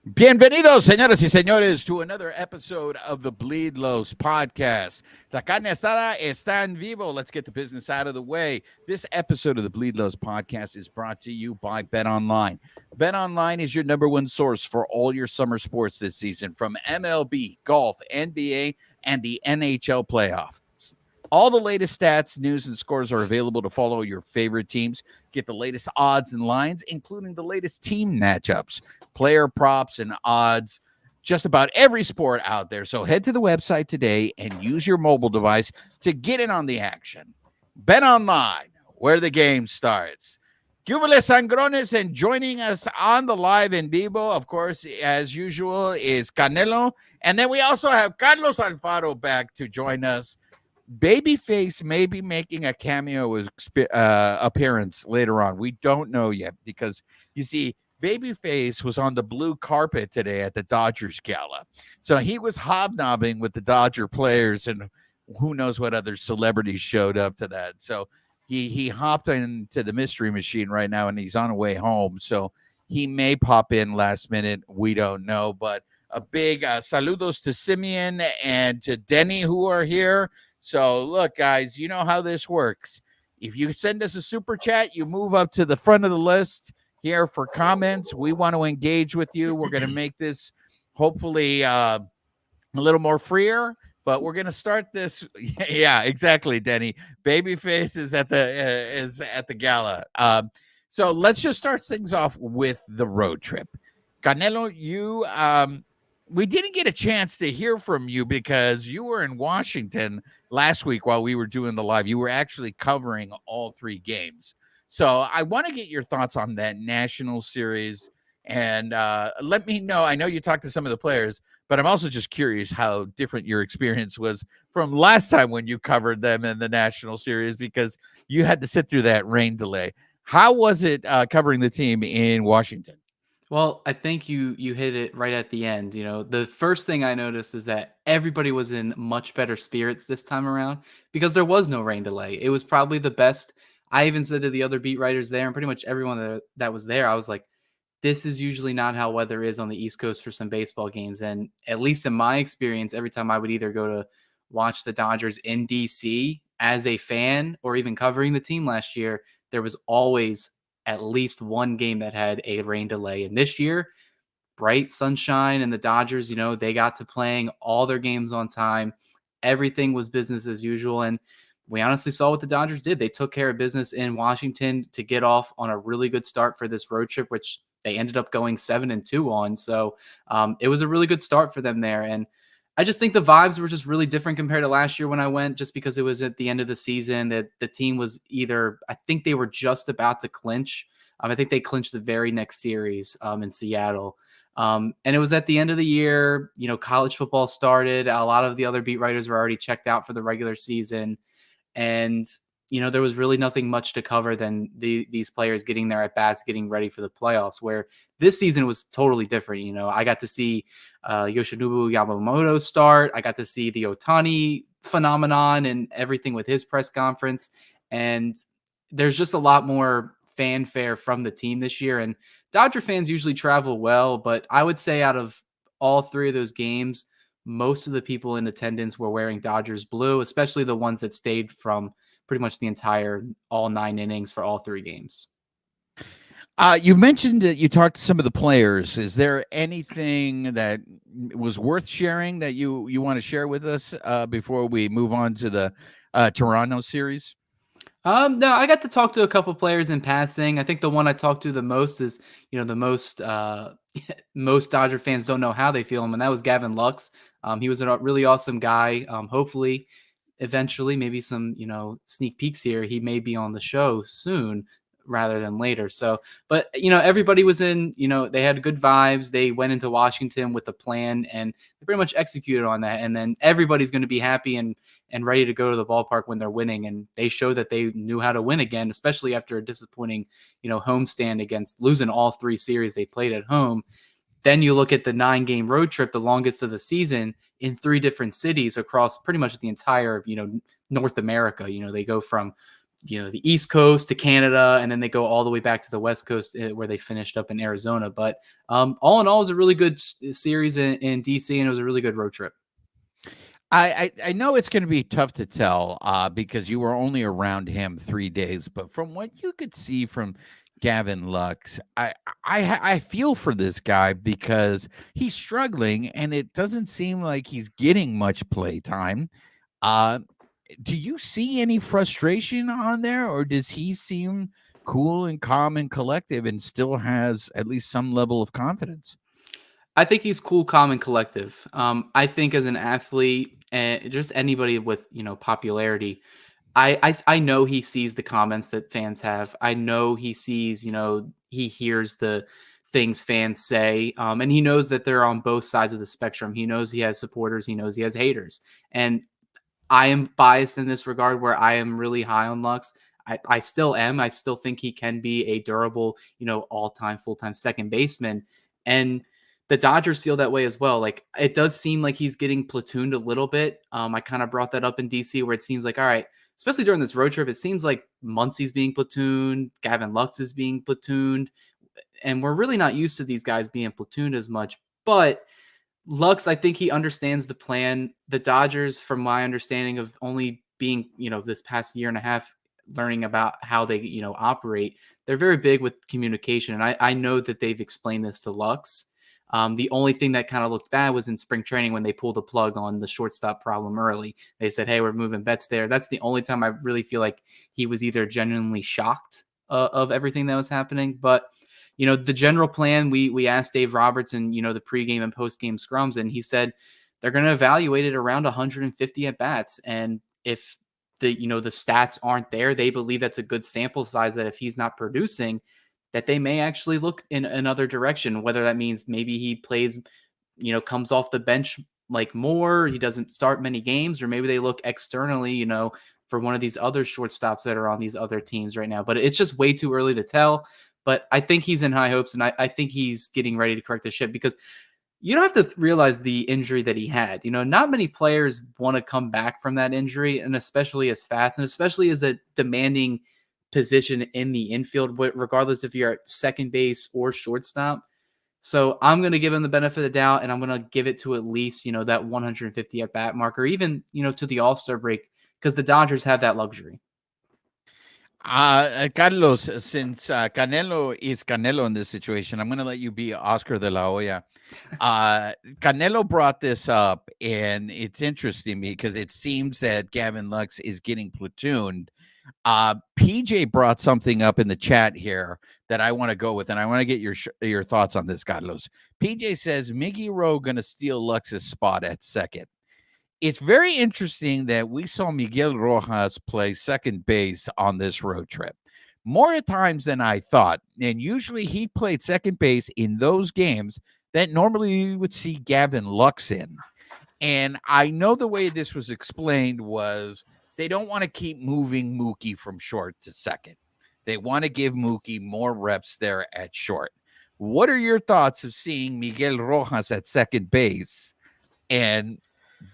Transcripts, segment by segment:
Bienvenidos, señoras y señores, to another episode of the Bleed Los podcast. La carne asada está en vivo. Let's get the business out of the way. This episode of the Bleed Los podcast is brought to you by BetOnline. BetOnline is your number one source for all your summer sports this season, from MLB, golf, NBA, and the NHL playoffs. All the latest stats, news, and scores are available to follow your favorite teams. Get the latest odds and lines, including the latest team matchups, player props, and odds, just about every sport out there. So head to the website today and use your mobile device to get in on the action. Bet online, where the game starts. Cubales Sangrones, and joining us on the live in vivo, of course, as usual, is Canelo. And then we also have Carlos Alfaro back to join us. Babyface may be making a cameo appearance later on. We don't know yet because, you see, Babyface was on the blue carpet today at the Dodgers gala. So he was hobnobbing with the Dodger players, and who knows what other celebrities showed up to that. So he hopped into the mystery machine right now, and he's on the way home. So he may pop in last minute. We don't know. But a big saludos to Simeon and to Denny, who are here. So, look, guys, you know how this works. If you send us a super chat, you move up to the front of the list here for comments. We want to engage with you. We're going to make this hopefully a little more freer, but we're going to start this. Yeah, exactly, Denny. Babyface is at the gala. So let's just start things off with the road trip. Canelo, you we didn't get a chance to hear from you because you were in Washington last week while we were doing the live. You were actually covering all three games. So I want to get your thoughts on that national series. And let me know. I know you talked to some of the players, but I'm also just curious how different your experience was from last time when you covered them in the national series, because you had to sit through that rain delay. How was it covering the team in Washington? Well, I think you hit it right at the end. The first thing I noticed is that everybody was in much better spirits this time around because there was no rain delay. It was probably the best. I even said to the other beat writers there and pretty much everyone that was there, I was like, this is usually not how weather is on the East Coast for some baseball games. And at least in my experience, every time I would either go to watch the Dodgers in DC as a fan or even covering the team last year, there was always at least one game that had a rain delay. And this year, bright sunshine, and the Dodgers, they got to playing all their games on time. Everything was business as usual. And we honestly saw what the Dodgers did. They took care of business in Washington to get off on a really good start for this road trip, which they ended up going 7-2 on. So it was a really good start for them there. And I just think the vibes were just really different compared to last year when I went, just because it was at the end of the season that the team was I think they were just about to clinch. I think they clinched the very next series in Seattle. And it was at the end of the year, college football started. A lot of the other beat writers were already checked out for the regular season. And, there was really nothing much to cover than these players getting their at-bats, getting ready for the playoffs, where this season was totally different. I got to see Yoshinobu Yamamoto start. I got to see the Ohtani phenomenon and everything with his press conference. And there's just a lot more fanfare from the team this year. And Dodger fans usually travel well, but I would say out of all three of those games, most of the people in attendance were wearing Dodgers blue, especially the ones that stayed from pretty much the entire all 9 innings for all 3 games. You mentioned that you talked to some of the players. Is there anything that was worth sharing that you want to share with us before we move on to the Toronto series? No, I got to talk to a couple players in passing. I think the one I talked to the most is, the most most Dodger fans don't know how they feel him, and that was Gavin Lux. He was a really awesome guy. Hopefully, eventually, maybe some, sneak peeks here. He may be on the show soon rather than later. So, but everybody was in, they had good vibes. They went into Washington with a plan and they pretty much executed on that. And then everybody's going to be happy and ready to go to the ballpark when they're winning. And they showed that they knew how to win again, especially after a disappointing, homestand against losing all 3 series they played at home. Then you look at the 9-game road trip, the longest of the season, in 3 different cities across pretty much the entire, North America. They go from the East Coast to Canada, and then they go all the way back to the West Coast where they finished up in Arizona. But all in all, it was a really good series in DC, and it was a really good road trip. I know it's going to be tough to tell because you were only around him 3 days, but from what you could see from Gavin Lux, I feel for this guy because he's struggling and it doesn't seem like he's getting much play time. Do you see any frustration on there, or does he seem cool and calm and collective and still has at least some level of confidence? I think he's cool, calm, and collective. I think as an athlete and just anybody with popularity, I know he sees the comments that fans have. I know he sees, he hears the things fans say, and he knows that they're on both sides of the spectrum. He knows he has supporters. He knows he has haters, and I am biased in this regard where I am really high on Lux. I still am. I still think he can be a durable, all-time, full-time second baseman. And the Dodgers feel that way as well. Like, it does seem like he's getting platooned a little bit. I kind of brought that up in DC where it seems like, all right, especially during this road trip, it seems like Muncie's being platooned, Gavin Lux is being platooned, and we're really not used to these guys being platooned as much. But Lux, I think he understands the plan. The Dodgers, from my understanding of only being, this past year and a half, learning about how they, operate, they're very big with communication. And I know that they've explained this to Lux. The only thing that kind of looked bad was in spring training when they pulled the plug on the shortstop problem early. They said, hey, we're moving Betts there. That's the only time I really feel like he was either genuinely shocked of everything that was happening. But the general plan, we asked Dave Roberts and, the pregame and postgame scrums, and he said they're going to evaluate it around 150 at bats. And if the stats aren't there, they believe that's a good sample size that if he's not producing, that they may actually look in another direction, whether that means maybe he plays, comes off the bench like more, he doesn't start many games, or maybe they look externally, for one of these other shortstops that are on these other teams right now. But it's just way too early to tell. But I think he's in high hopes, and I think he's getting ready to correct the ship because you don't have to realize the injury that he had. Not many players want to come back from that injury, and especially as fast, and especially as a demanding position in the infield, regardless if you're at second base or shortstop. So I'm going to give him the benefit of the doubt, and I'm going to give it to at least, that 150 at bat mark, or even, to the All-Star break, because the Dodgers have that luxury. Carlos, since Canelo is Canelo in this situation, I'm going to let you be Oscar de la Hoya. Canelo brought this up, and it's interesting because it seems that Gavin Lux is getting platooned. PJ brought something up in the chat here that I want to go with, and I want to get your thoughts on this, Carlos. PJ says Miggy Rowe going to steal Lux's spot at second. It's very interesting that we saw Miguel Rojas play second base on this road trip more times than I thought. And usually he played second base in those games that normally you would see Gavin Lux in. And I know the way this was explained was they don't want to keep moving Mookie from short to second. They want to give Mookie more reps there at short. What are your thoughts of seeing Miguel Rojas at second base and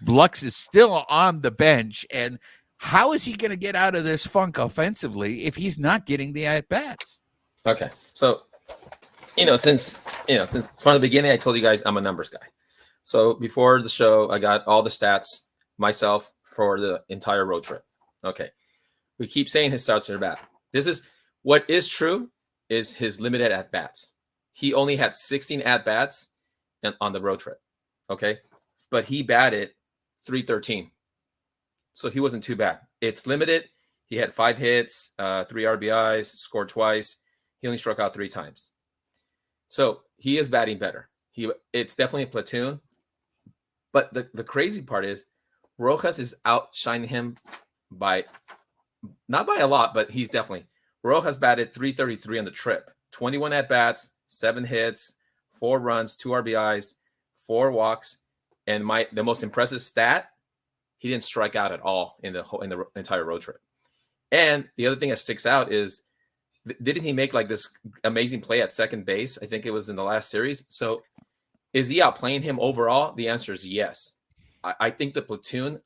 Lux is still on the bench, and how is he going to get out of this funk offensively if he's not getting the at-bats? Okay. So, since from the beginning, I told you guys I'm a numbers guy. So before the show, I got all the stats myself for the entire road trip. Okay. We keep saying his starts are bad. This is what is true is his limited at-bats. He only had 16 at-bats on the road trip. Okay. But he batted .313. So he wasn't too bad. It's limited. He had 5 hits, 3 RBIs, scored twice. He only struck out 3 times. So he is batting better. It's definitely a platoon. But the crazy part is Rojas is outshining him by, not by a lot, but he's definitely. Rojas batted .333 on the trip. 21 at-bats, 7 hits, 4 runs, 2 RBIs, 4 walks. And the most impressive stat, he didn't strike out at all in the entire road trip. And the other thing that sticks out is, didn't he make like this amazing play at second base? I think it was in the last series. So is he outplaying him overall? The answer is yes. I think the platoon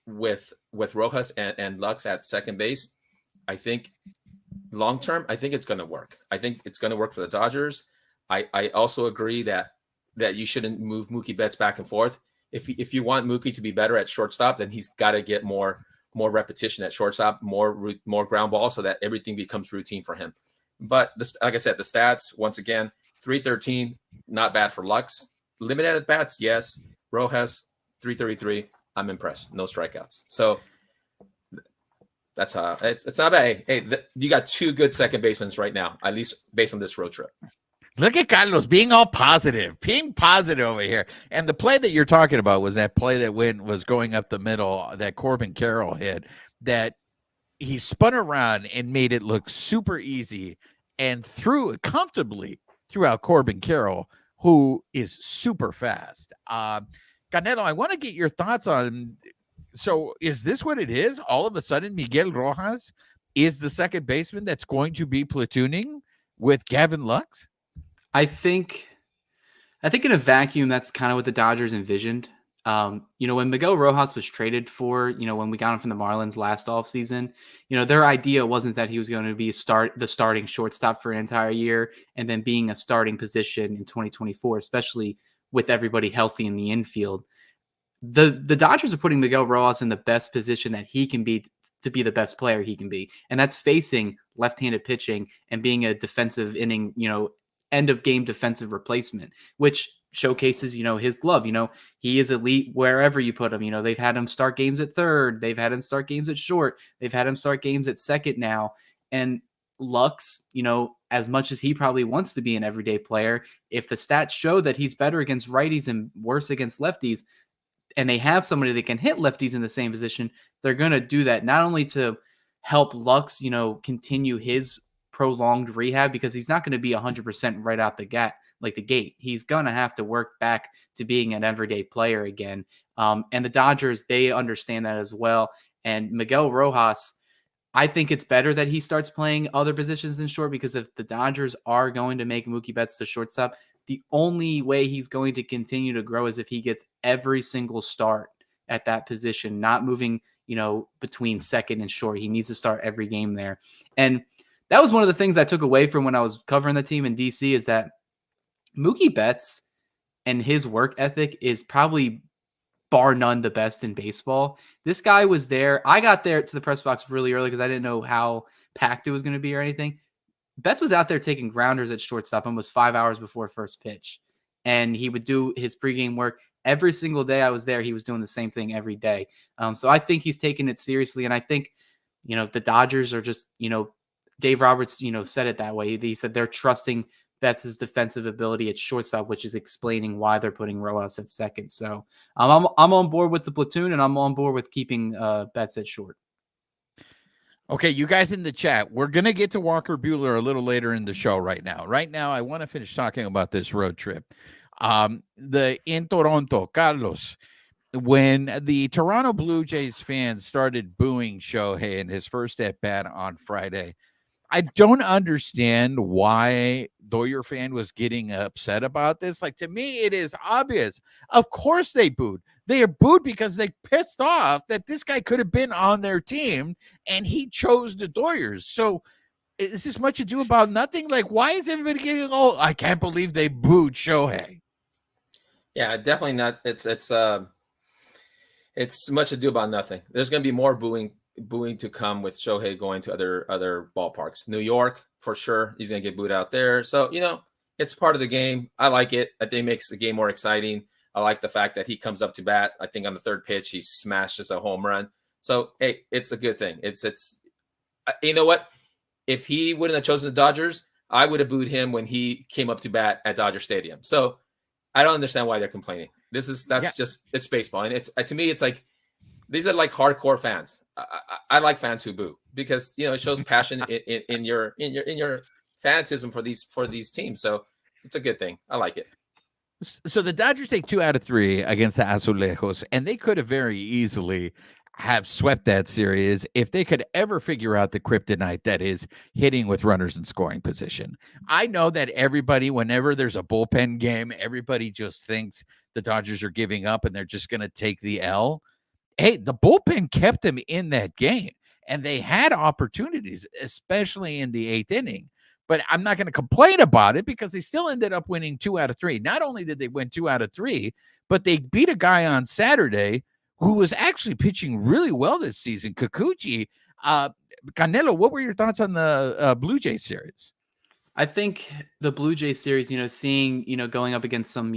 with Rojas and Lux at second base I think long term, I think it's going to work. I think it's going to work for the Dodgers. I also agree that you shouldn't move Mookie Betts back and forth. If you want Mookie to be better at shortstop, then he's got to get more repetition at shortstop, more ground ball, so that everything becomes routine for him. But this, like I said, the stats once again, 313, not bad for Lux. Limited at bats, yes. Rojas 333. I'm impressed. No strikeouts. So that's it's not bad. Hey, you got two good second basemen right now, at least based on this road trip. Look at Carlos being all positive, being positive over here. And the play that you're talking about was that play that was going up the middle, that Corbin Carroll hit, that he spun around and made it look super easy and threw it comfortably throughout Corbin Carroll, who is super fast. Canelo, I want to get your thoughts on, so is this what it is? All of a sudden, Miguel Rojas is the second baseman that's going to be platooning with Gavin Lux? I think in a vacuum, that's kind of what the Dodgers envisioned. When Miguel Rojas was traded for, when we got him from the Marlins last offseason, their idea wasn't that he was going to be the starting shortstop for an entire year and then being a starting position in 2024, especially with everybody healthy in the infield. The Dodgers are putting Miguel Rojas in the best position that he can be to be the best player he can be. And that's facing left-handed pitching and being a defensive inning, end of game defensive replacement, which showcases, his glove. He is elite wherever you put him. They've had him start games at third. They've had him start games at short. They've had him start games at second now. And Lux, as much as he probably wants to be an everyday player, if the stats show that he's better against righties and worse against lefties, and they have somebody that can hit lefties in the same position, they're going to do that not only to help Lux, continue his prolonged rehab, because he's not going to be 100% right out the gate. He's going to have to work back to being an everyday player again. And the Dodgers, they understand that as well. And Miguel Rojas, I think it's better that he starts playing other positions than short, because if the Dodgers are going to make Mookie Betts the shortstop, the only way he's going to continue to grow is if he gets every single start at that position, not moving, between second and short. He needs to start every game there. And that was one of the things I took away from when I was covering the team in DC, is that Mookie Betts and his work ethic is probably bar none the best in baseball. This guy was there. I got there to the press box really early because I didn't know how packed it was going to be or anything. Betts was out there taking grounders at shortstop almost 5 hours before first pitch. And he would do his pregame work every single day I was there. He was doing the same thing every day. So I think he's taking it seriously. And I think, the Dodgers are just, Dave Roberts, said it that way. He said they're trusting Betts' defensive ability at shortstop, which is explaining why they're putting Rojas at second. So I'm on board with the platoon, and I'm on board with keeping Betts at short. Okay, you guys in the chat, we're going to get to Walker Buehler a little later in the show right now. Right now, I want to finish talking about this road trip. In Toronto, Carlos, when the Toronto Blue Jays fans started booing Shohei in his first at-bat on Friday, I don't understand why Doyer fan was getting upset about this. Like, to me, it is obvious. Of course they booed. They are booed because they pissed off that this guy could have been on their team and he chose the Doyers. So is this much ado about nothing? Like, why is everybody getting, I can't believe they booed Shohei? Yeah, definitely not. It's much ado about nothing. There's going to be more booing to come with Shohei going to other ballparks. New York, for sure, he's going to get booed out there. So, it's part of the game. I like it. I think it makes the game more exciting. I like the fact that he comes up to bat. I think on the third pitch, he smashes a home run. So, hey, it's a good thing. It's you know what? If he wouldn't have chosen the Dodgers, I would have booed him when he came up to bat at Dodger Stadium. So I don't understand why they're complaining. It's baseball. And to me, it's like, these are like hardcore fans. I like fans who boo because, it shows passion in your fanatism for these teams. So it's a good thing. I like it. So the Dodgers take 2 out of 3 against the Azulejos, and they could have very easily have swept that series if they could ever figure out the kryptonite that is hitting with runners in scoring position. I know that everybody, whenever there's a bullpen game, everybody just thinks the Dodgers are giving up and they're just going to take the L. Hey, the bullpen kept them in that game. and they had opportunities, especially in the 8th inning. But I'm not going to complain about it because they still ended up winning 2 out of 3. Not only did they win 2 out of 3, but they beat a guy on Saturday who was actually pitching really well this season, Kikuchi. Canelo, what were your thoughts on the Blue Jays series? I think the Blue Jays series, seeing, going up against some,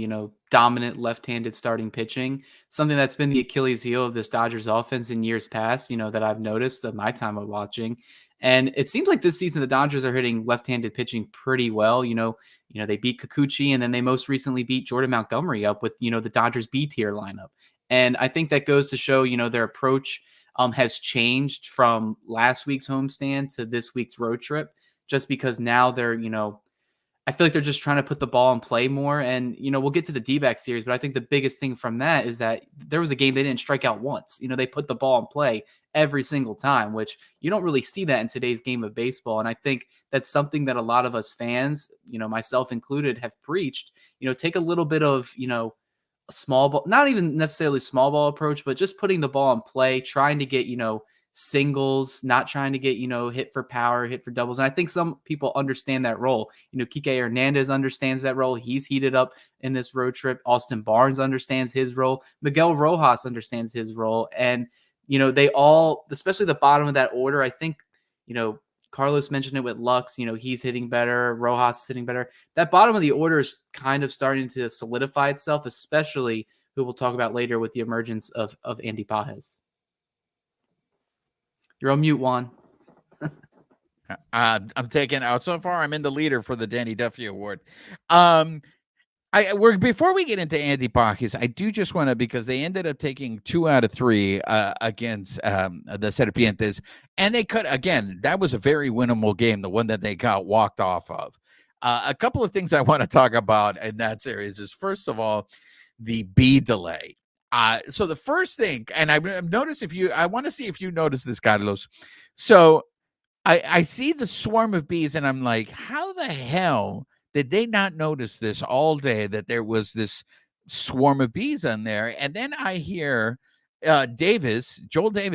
dominant left-handed starting pitching, something that's been the Achilles heel of this Dodgers offense in years past, that I've noticed of my time of watching. And it seems like this season the Dodgers are hitting left-handed pitching pretty well. They beat Kikuchi, and then they most recently beat Jordan Montgomery up with, the Dodgers B tier lineup. And I think that goes to show, their approach has changed from last week's homestand to this week's road trip, just because now they're, I feel like they're just trying to put the ball in play more. And, we'll get to the D-back series, but I think the biggest thing from that is that there was a game they didn't strike out once. They put the ball in play every single time, which you don't really see that in today's game of baseball. And I think that's something that a lot of us fans, myself included, have preached. Take a little bit of, a small ball, not even necessarily small ball approach, but just putting the ball in play, trying to get, singles, not trying to get, hit for power, hit for doubles. And I think some people understand that role. Kike Hernandez understands that role. He's heated up in this road trip. Austin Barnes understands his role. Miguel Rojas understands his role. And, they all, especially the bottom of that order, I think, Carlos mentioned it with Lux, he's hitting better. Rojas is hitting better. That bottom of the order is kind of starting to solidify itself, especially who we'll talk about later with the emergence of Andy Pages. You're on mute, Juan. I'm taking out so far. I'm in the leader for the Danny Duffy Award. Before we get into Andy Pages, I do just want to, because they ended up taking 2 out of 3 against the Serpientes, and they could, again, that was a very winnable game, the one that they got walked off of. A couple of things I want to talk about in that series is, first of all, the B delay. So the first thing, and I've noticed, I want to see if you notice this, Carlos. So I see the swarm of bees, and I'm like, how the hell did they not notice this all day, that there was this swarm of bees on there? And then I hear Joel Davis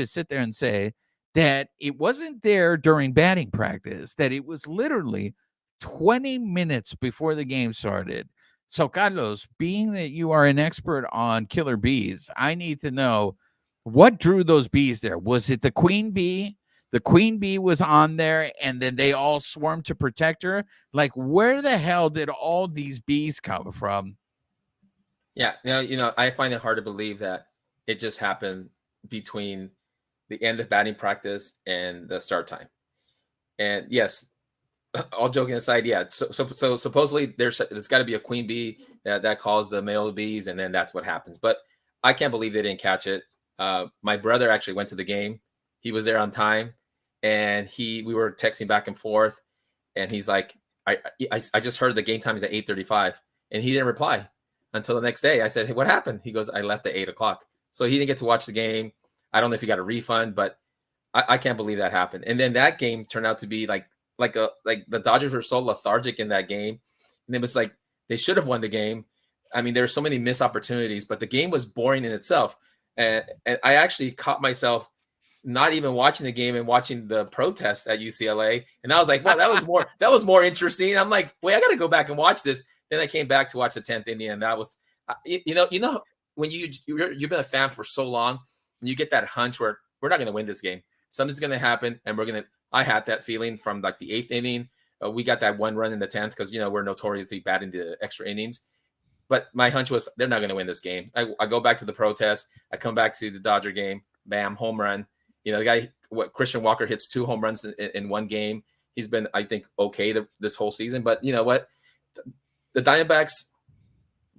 sit there and say that it wasn't there during batting practice, that it was literally 20 minutes before the game started. So, Carlos, being that you are an expert on killer bees, I need to know what drew those bees there. Was it the queen bee? The queen bee was on there, and then they all swarmed to protect her. Like, where the hell did all these bees come from? Yeah, I find it hard to believe that it just happened between the end of batting practice and the start time. And yes, all joking aside, yeah. So supposedly there's got to be a queen bee that calls the male bees, and then that's what happens. But I can't believe they didn't catch it. My brother actually went to the game. He was there on time, and we were texting back and forth, and he's like, I just heard the game time is at 8:35, and he didn't reply until the next day. I said, hey, what happened? He goes, I left at 8:00. So he didn't get to watch the game. I don't know if he got a refund, but I can't believe that happened. And then that game turned out to be like the Dodgers were so lethargic in that game, and it was like they should have won the game. I mean, there were so many missed opportunities, but the game was boring in itself. And I actually caught myself not even watching the game and watching the protest at UCLA, and I was like, wow, that was more interesting. I'm like, wait, I got to go back and watch this. Then I came back to watch the 10th inning, and that was, when you've been a fan for so long, and you get that hunch where we're not going to win this game. Something's going to happen, and I had that feeling from like the 8th inning. We got that one run in the 10th because, we're notoriously bad in the extra innings. But my hunch was they're not going to win this game. I go back to the protest. I come back to the Dodger game. Bam, home run. The guy, Christian Walker hits 2 home runs in one game. He's been, I think, okay this whole season. But you know what? The Diamondbacks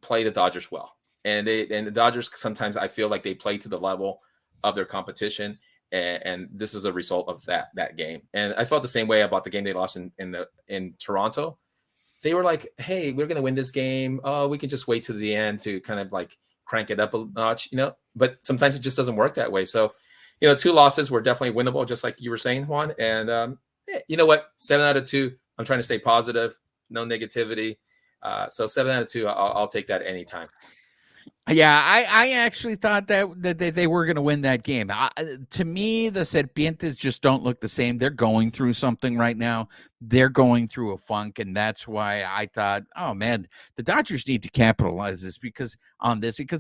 play the Dodgers well. And the Dodgers, sometimes I feel like they play to the level of their competition. And this is a result of that game. And I felt the same way about the game they lost in Toronto. They were like, hey, we're going to win this game. Oh, we can just wait to the end to kind of like crank it up a notch, but sometimes it just doesn't work that way. So, 2 losses were definitely winnable, just like you were saying, Juan. And you know what? 7 out of 2, I'm trying to stay positive, no negativity. So 7 out of 2, I'll take that anytime. Yeah, I actually thought that they were going to win that game. To me, the Serpientes just don't look the same. They're going through something right now. They're going through a funk, and that's why I thought, oh man, the Dodgers need to capitalize because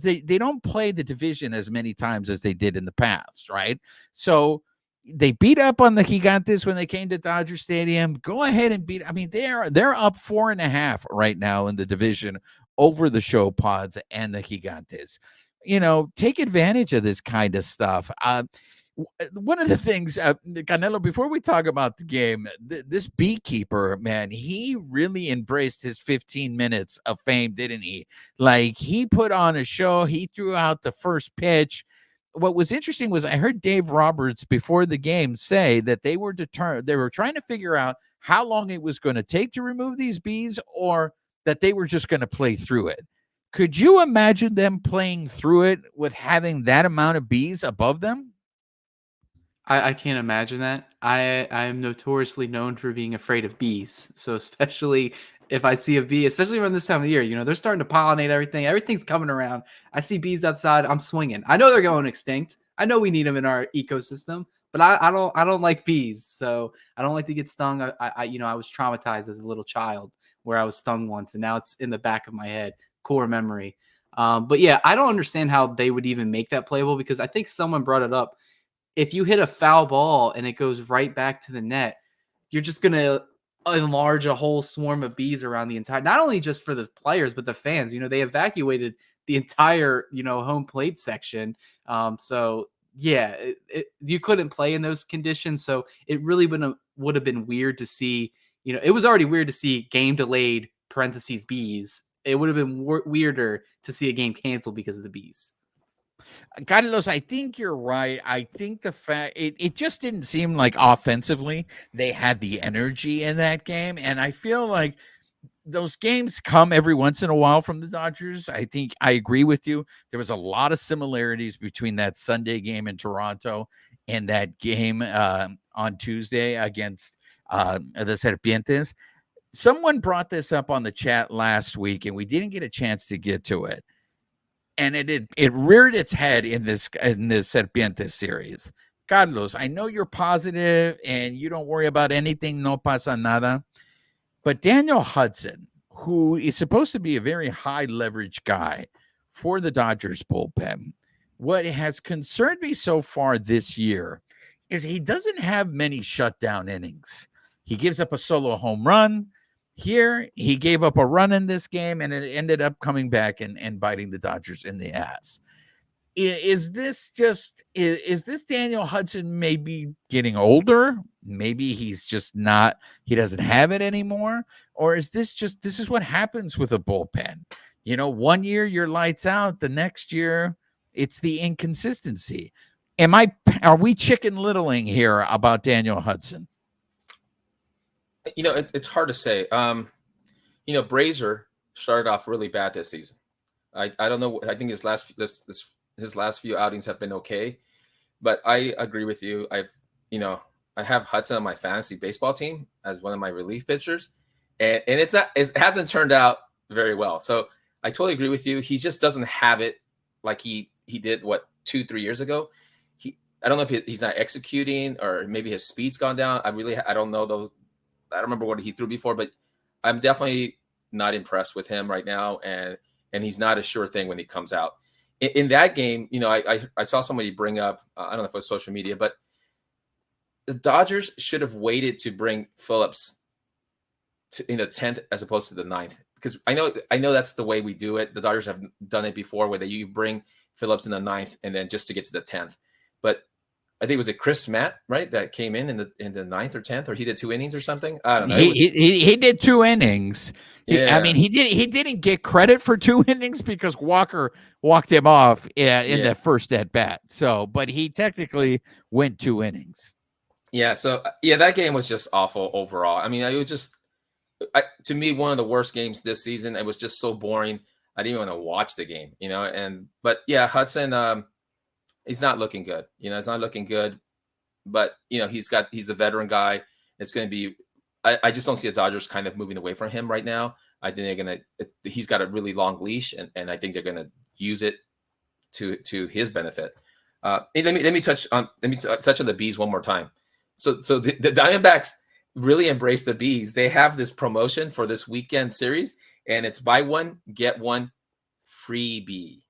they don't play the division as many times as they did in the past, right? So they beat up on the Gigantes when they came to Dodger Stadium. Go ahead and beat. I mean, they're up 4.5 right now in the division over the show pods and the Gigantes. Take advantage of this kind of stuff. One of the things, Canelo, before we talk about the game, this beekeeper, man, he really embraced his 15 minutes of fame, didn't he? Like, he put on a show. He threw out the first pitch. What was interesting was I heard Dave Roberts before the game say that they were determined. They were trying to figure out how long it was going to take to remove these bees, or that they were just going to play through it. Could you imagine them playing through it with having that amount of bees above them? I can't imagine that. I am notoriously known for being afraid of bees. So especially if I see a bee, especially around this time of year, they're starting to pollinate everything. Everything's coming around. I see bees outside. I'm swinging. I know they're going extinct. I know we need them in our ecosystem, but I don't like bees. So I don't like to get stung. I was traumatized as a little child where I was stung once, and now it's in the back of my head, core memory. But yeah, I don't understand how they would even make that playable, because I think someone brought it up. If you hit a foul ball and it goes right back to the net, you're just going to enlarge a whole swarm of bees around the entire, not only just for the players, but the fans. They evacuated the entire, home plate section. So yeah, you couldn't play in those conditions. So it really would have been weird to see, it was already weird to see game delayed parentheses bees. It would have been weirder to see a game canceled because of the bees. Carlos, I think you're right. I think the fact it just didn't seem like offensively they had the energy in that game. And I feel like those games come every once in a while from the Dodgers. I think I agree with you. There was a lot of similarities between that Sunday game in Toronto and that game on Tuesday against the Serpientes. Someone brought this up on the chat last week, and we didn't get a chance to get to it. And it reared its head in this Serpientes series. Carlos, I know you're positive and you don't worry about anything, no pasa nada. But Daniel Hudson, who is supposed to be a very high leverage guy for the Dodgers bullpen, what has concerned me so far this year is he doesn't have many shutdown innings. He gives up a solo home run. Here, he gave up a run in this game, and it ended up coming back and biting the Dodgers in the ass. Is this Daniel Hudson maybe getting older? Maybe he's just not, he doesn't have it anymore? Or is this is what happens with a bullpen? 1 year you're lights out, the next year it's the inconsistency. Are we chicken littling here about Daniel Hudson? It's hard to say. Brazier started off really bad this season. I don't know. I think his last few outings have been okay, but I agree with you. I have Hudson on my fantasy baseball team as one of my relief pitchers, and it hasn't turned out very well. So I totally agree with you. He just doesn't have it like he did 2-3 years ago. I don't know if he's not executing, or maybe his speed's gone down. I don't know though. I don't remember what he threw before, but I'm definitely not impressed with him right now, and he's not a sure thing when he comes out. In that game, I saw somebody bring up, I don't know if it was social media, but the Dodgers should have waited to bring Phillips in the 10th as opposed to the 9th, because I know that's the way we do it. The Dodgers have done it before, where you bring Phillips in the 9th and then just to get to the 10th. But I think it was Chris Matt, right, that came in the 9th or 10th, or he did 2 innings or something. I don't know. He did 2 innings. Yeah. He didn't get credit for 2 innings because Walker walked him off in the first at bat. So, but he technically went 2 innings. Yeah. So that game was just awful overall. I mean, it was just to me one of the worst games this season. It was just so boring. I didn't even want to watch the game. But yeah, Hudson. He's not looking good. It's not looking good. But he's a veteran guy. It's going to be. I just don't see the Dodgers kind of moving away from him right now. I think he's got a really long leash, and I think they're going to use it to his benefit. Let me touch on the bees one more time. So the Diamondbacks really embrace the bees. They have this promotion for this weekend series, and it's buy one get one freebie.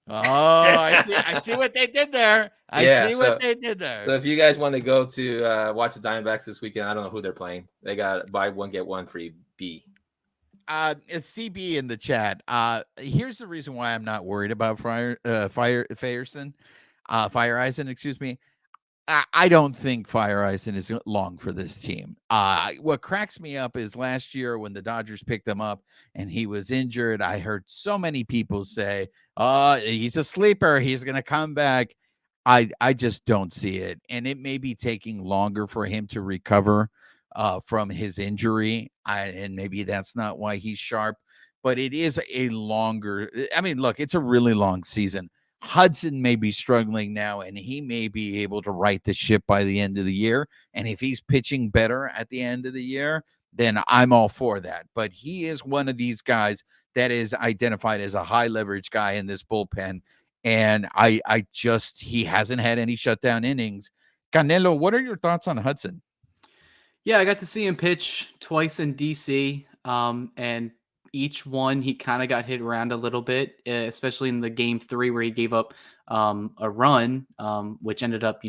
Oh, I see what they did there. What they did there. So if you guys want to go to watch the Diamondbacks this weekend, I don't know who they're playing. They got buy one get one free B. It's CB in the chat. Here's the reason why I'm not worried about Feyereisen, excuse me. I don't think Feyereisen is long for this team. What cracks me up is last year when the Dodgers picked him up and he was injured, I heard so many people say, "Oh, he's a sleeper. He's going to come back." I just don't see it, and it may be taking longer for him to recover from his injury, and maybe that's not why he's sharp. But it is a longer. I mean, look, it's a really long season. Hudson may be struggling now, and he may be able to right the ship by the end of the year. And if he's pitching better at the end of the year, then I'm all for that. But he is one of these guys that is identified as a high leverage guy in this bullpen. And he hasn't had any shutdown innings. Canelo, what are your thoughts on Hudson? Yeah, I got to see him pitch twice in DC. And each one he kind of got hit around a little bit, especially in the game 3 where he gave up a run, which ended up,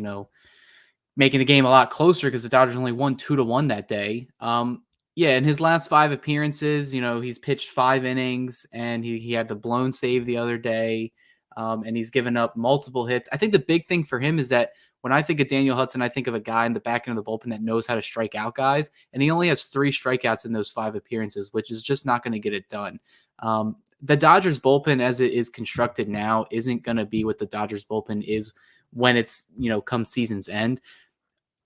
making the game a lot closer because the Dodgers only won 2-1 that day. Yeah, in his last 5 appearances, he's pitched 5 innings, and he had the blown save the other day, and he's given up multiple hits. I think the big thing for him is that when I think of Daniel Hudson, I think of a guy in the back end of the bullpen that knows how to strike out guys, and he only has 3 strikeouts in those 5 appearances, which is just not going to get it done. The Dodgers bullpen, as it is constructed now, isn't going to be what the Dodgers bullpen is when it's, come season's end.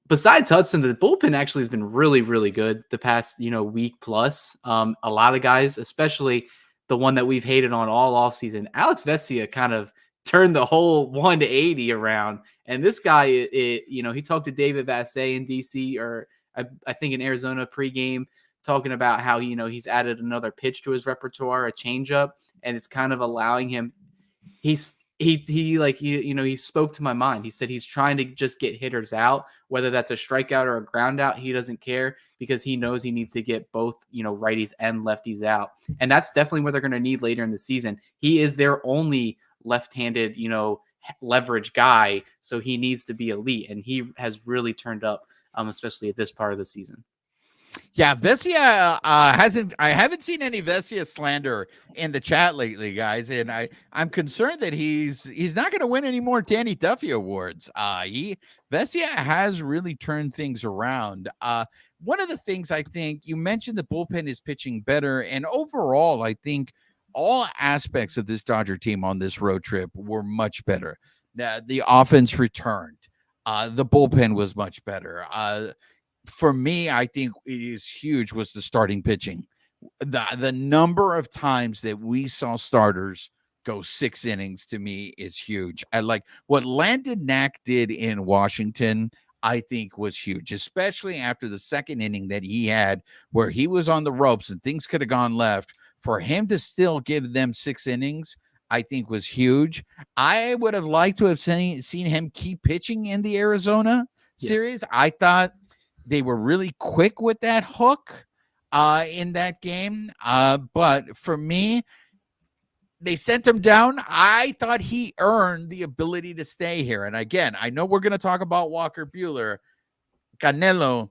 Besides Hudson, the bullpen actually has been really, really good the past, week plus. A lot of guys, especially the one that we've hated on all offseason, Alex Vesia kind of turned the whole 180 around. And this guy, he talked to David Vassay in DC, or I think in Arizona pregame, talking about how, he's added another pitch to his repertoire, a changeup, and it's kind of allowing him. He spoke to my mind. He said he's trying to just get hitters out, whether that's a strikeout or a ground out. He doesn't care because he knows he needs to get both, righties and lefties out. And that's definitely what they're going to need later in the season. He is their only left-handed, leverage guy. So he needs to be elite. And he has really turned up, especially at this part of the season. Yeah, Vesia I haven't seen any Vesia slander in the chat lately, guys, and I'm concerned that he's not going to win any more Danny Duffy awards. Vesia has really turned things around. One of the things I think you mentioned, the bullpen is pitching better, and overall, I think all aspects of this Dodger team on this road trip were much better. The offense returned. The bullpen was much better. For me, I think it is huge was the starting pitching. The number of times that we saw starters go 6 innings, to me, is huge. I like what Landon Knack did in Washington. I think was huge, especially after the second inning that he had where he was on the ropes and things could have gone left. For him to still give them 6 innings, I think was huge. I would have liked to have seen him keep pitching in the Arizona series. Yes. I thought they were really quick with that hook in that game. But for me, they sent him down. I thought he earned the ability to stay here. And again, I know we're going to talk about Walker Buehler. Canelo,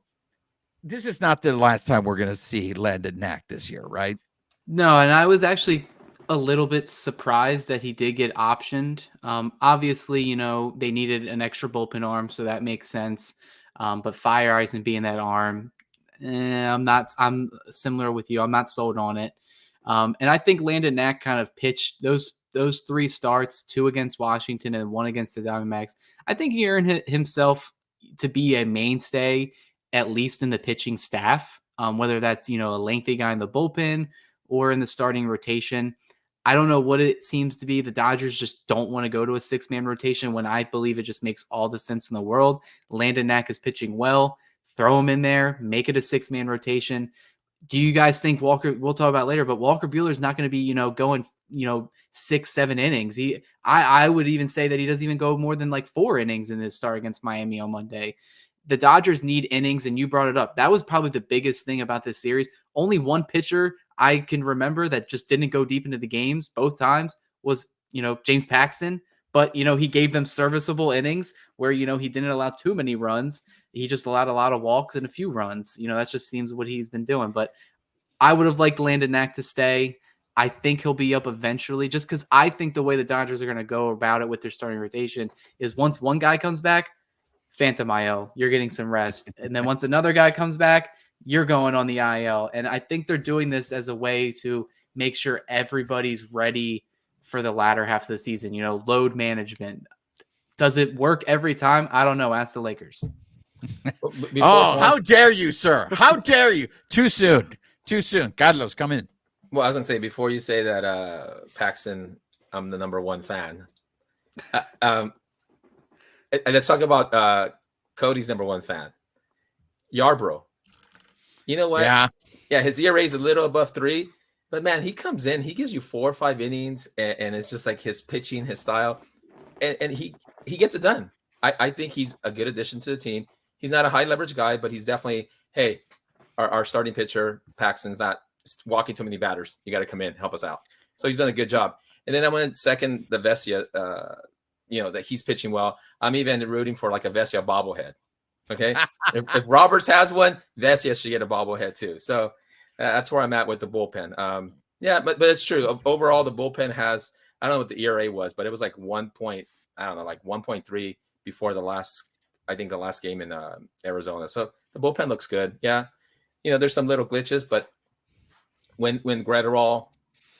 this is not the last time we're going to see Landon Knack this year, right? No, and I was actually a little bit surprised that he did get optioned. Obviously, they needed an extra bullpen arm, so that makes sense. But Feyereisen being that arm, I'm similar with you. I'm not sold on it. And I think Landon Knack kind of pitched those 3 starts, 2 against Washington and 1 against the Diamondbacks. I think he earned himself to be a mainstay, at least in the pitching staff, whether that's, a lengthy guy in the bullpen or in the starting rotation. I don't know what it seems to be. The Dodgers just don't want to go to a 6-man rotation when I believe it just makes all the sense in the world. Landon Knack is pitching well. Throw him in there. Make it a 6-man rotation. Do you guys think Walker, we'll talk about later, but Walker Buehler is not going to be, going 6-7 innings. I would even say that he doesn't even go more than like 4 innings in this start against Miami on Monday. The Dodgers need innings, and you brought it up. That was probably the biggest thing about this series. Only one pitcher I can remember that just didn't go deep into the games both times was, James Paxton. But, he gave them serviceable innings where, he didn't allow too many runs. He just allowed a lot of walks and a few runs. That just seems what he's been doing. But I would have liked Landon Knack to stay. I think he'll be up eventually, just because I think the way the Dodgers are going to go about it with their starting rotation is once one guy comes back, Phantom IL, you're getting some rest. And then once another guy comes back, you're going on the IL. And I think they're doing this as a way to make sure everybody's ready for the latter half of the season. Load management. Does it work every time? I don't know. Ask the Lakers. How dare you, sir? How dare you? Too soon. Carlos, come in. Well, I was going to say, before you say that, Paxton, I'm the number one fan. Let's talk about Cody's number one fan, Yarbrough. You know what? Yeah, his ERA is a little above 3, but man, he comes in, he gives you 4 or 5 innings, and it's just like his pitching, his style, and he gets it done. I think he's a good addition to the team. He's not a high leverage guy, but he's definitely, hey, our starting pitcher Paxton's not walking too many batters. You got to come in, help us out. So he's done a good job. And then I went second, the Vesia, that he's pitching well. I'm even rooting for like a Vesia bobblehead. Okay. if Roberts has one, Vesia should get a bobblehead too. So that's where I'm at with the bullpen. But it's true. Overall, the bullpen has, I don't know what the ERA was, but it was like 1.3 before the last game in Arizona. So the bullpen looks good. Yeah. There's some little glitches, but when Gretterall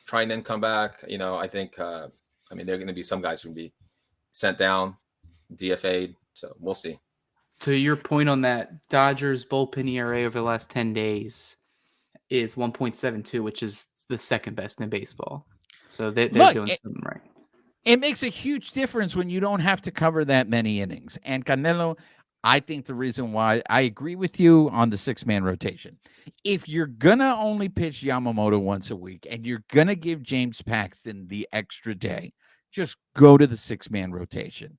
try and then come back, I think, there are going to be some guys who can be sent down, DFA'd. So we'll see. To your point on that, Dodgers bullpen ERA over the last 10 days is 1.72, which is the second best in baseball. So they're doing something right. It makes a huge difference when you don't have to cover that many innings. And Canelo, I think the reason why I agree with you on the 6-man rotation, if you're going to only pitch Yamamoto once a week and you're going to give James Paxton the extra day, just go to the 6-man rotation.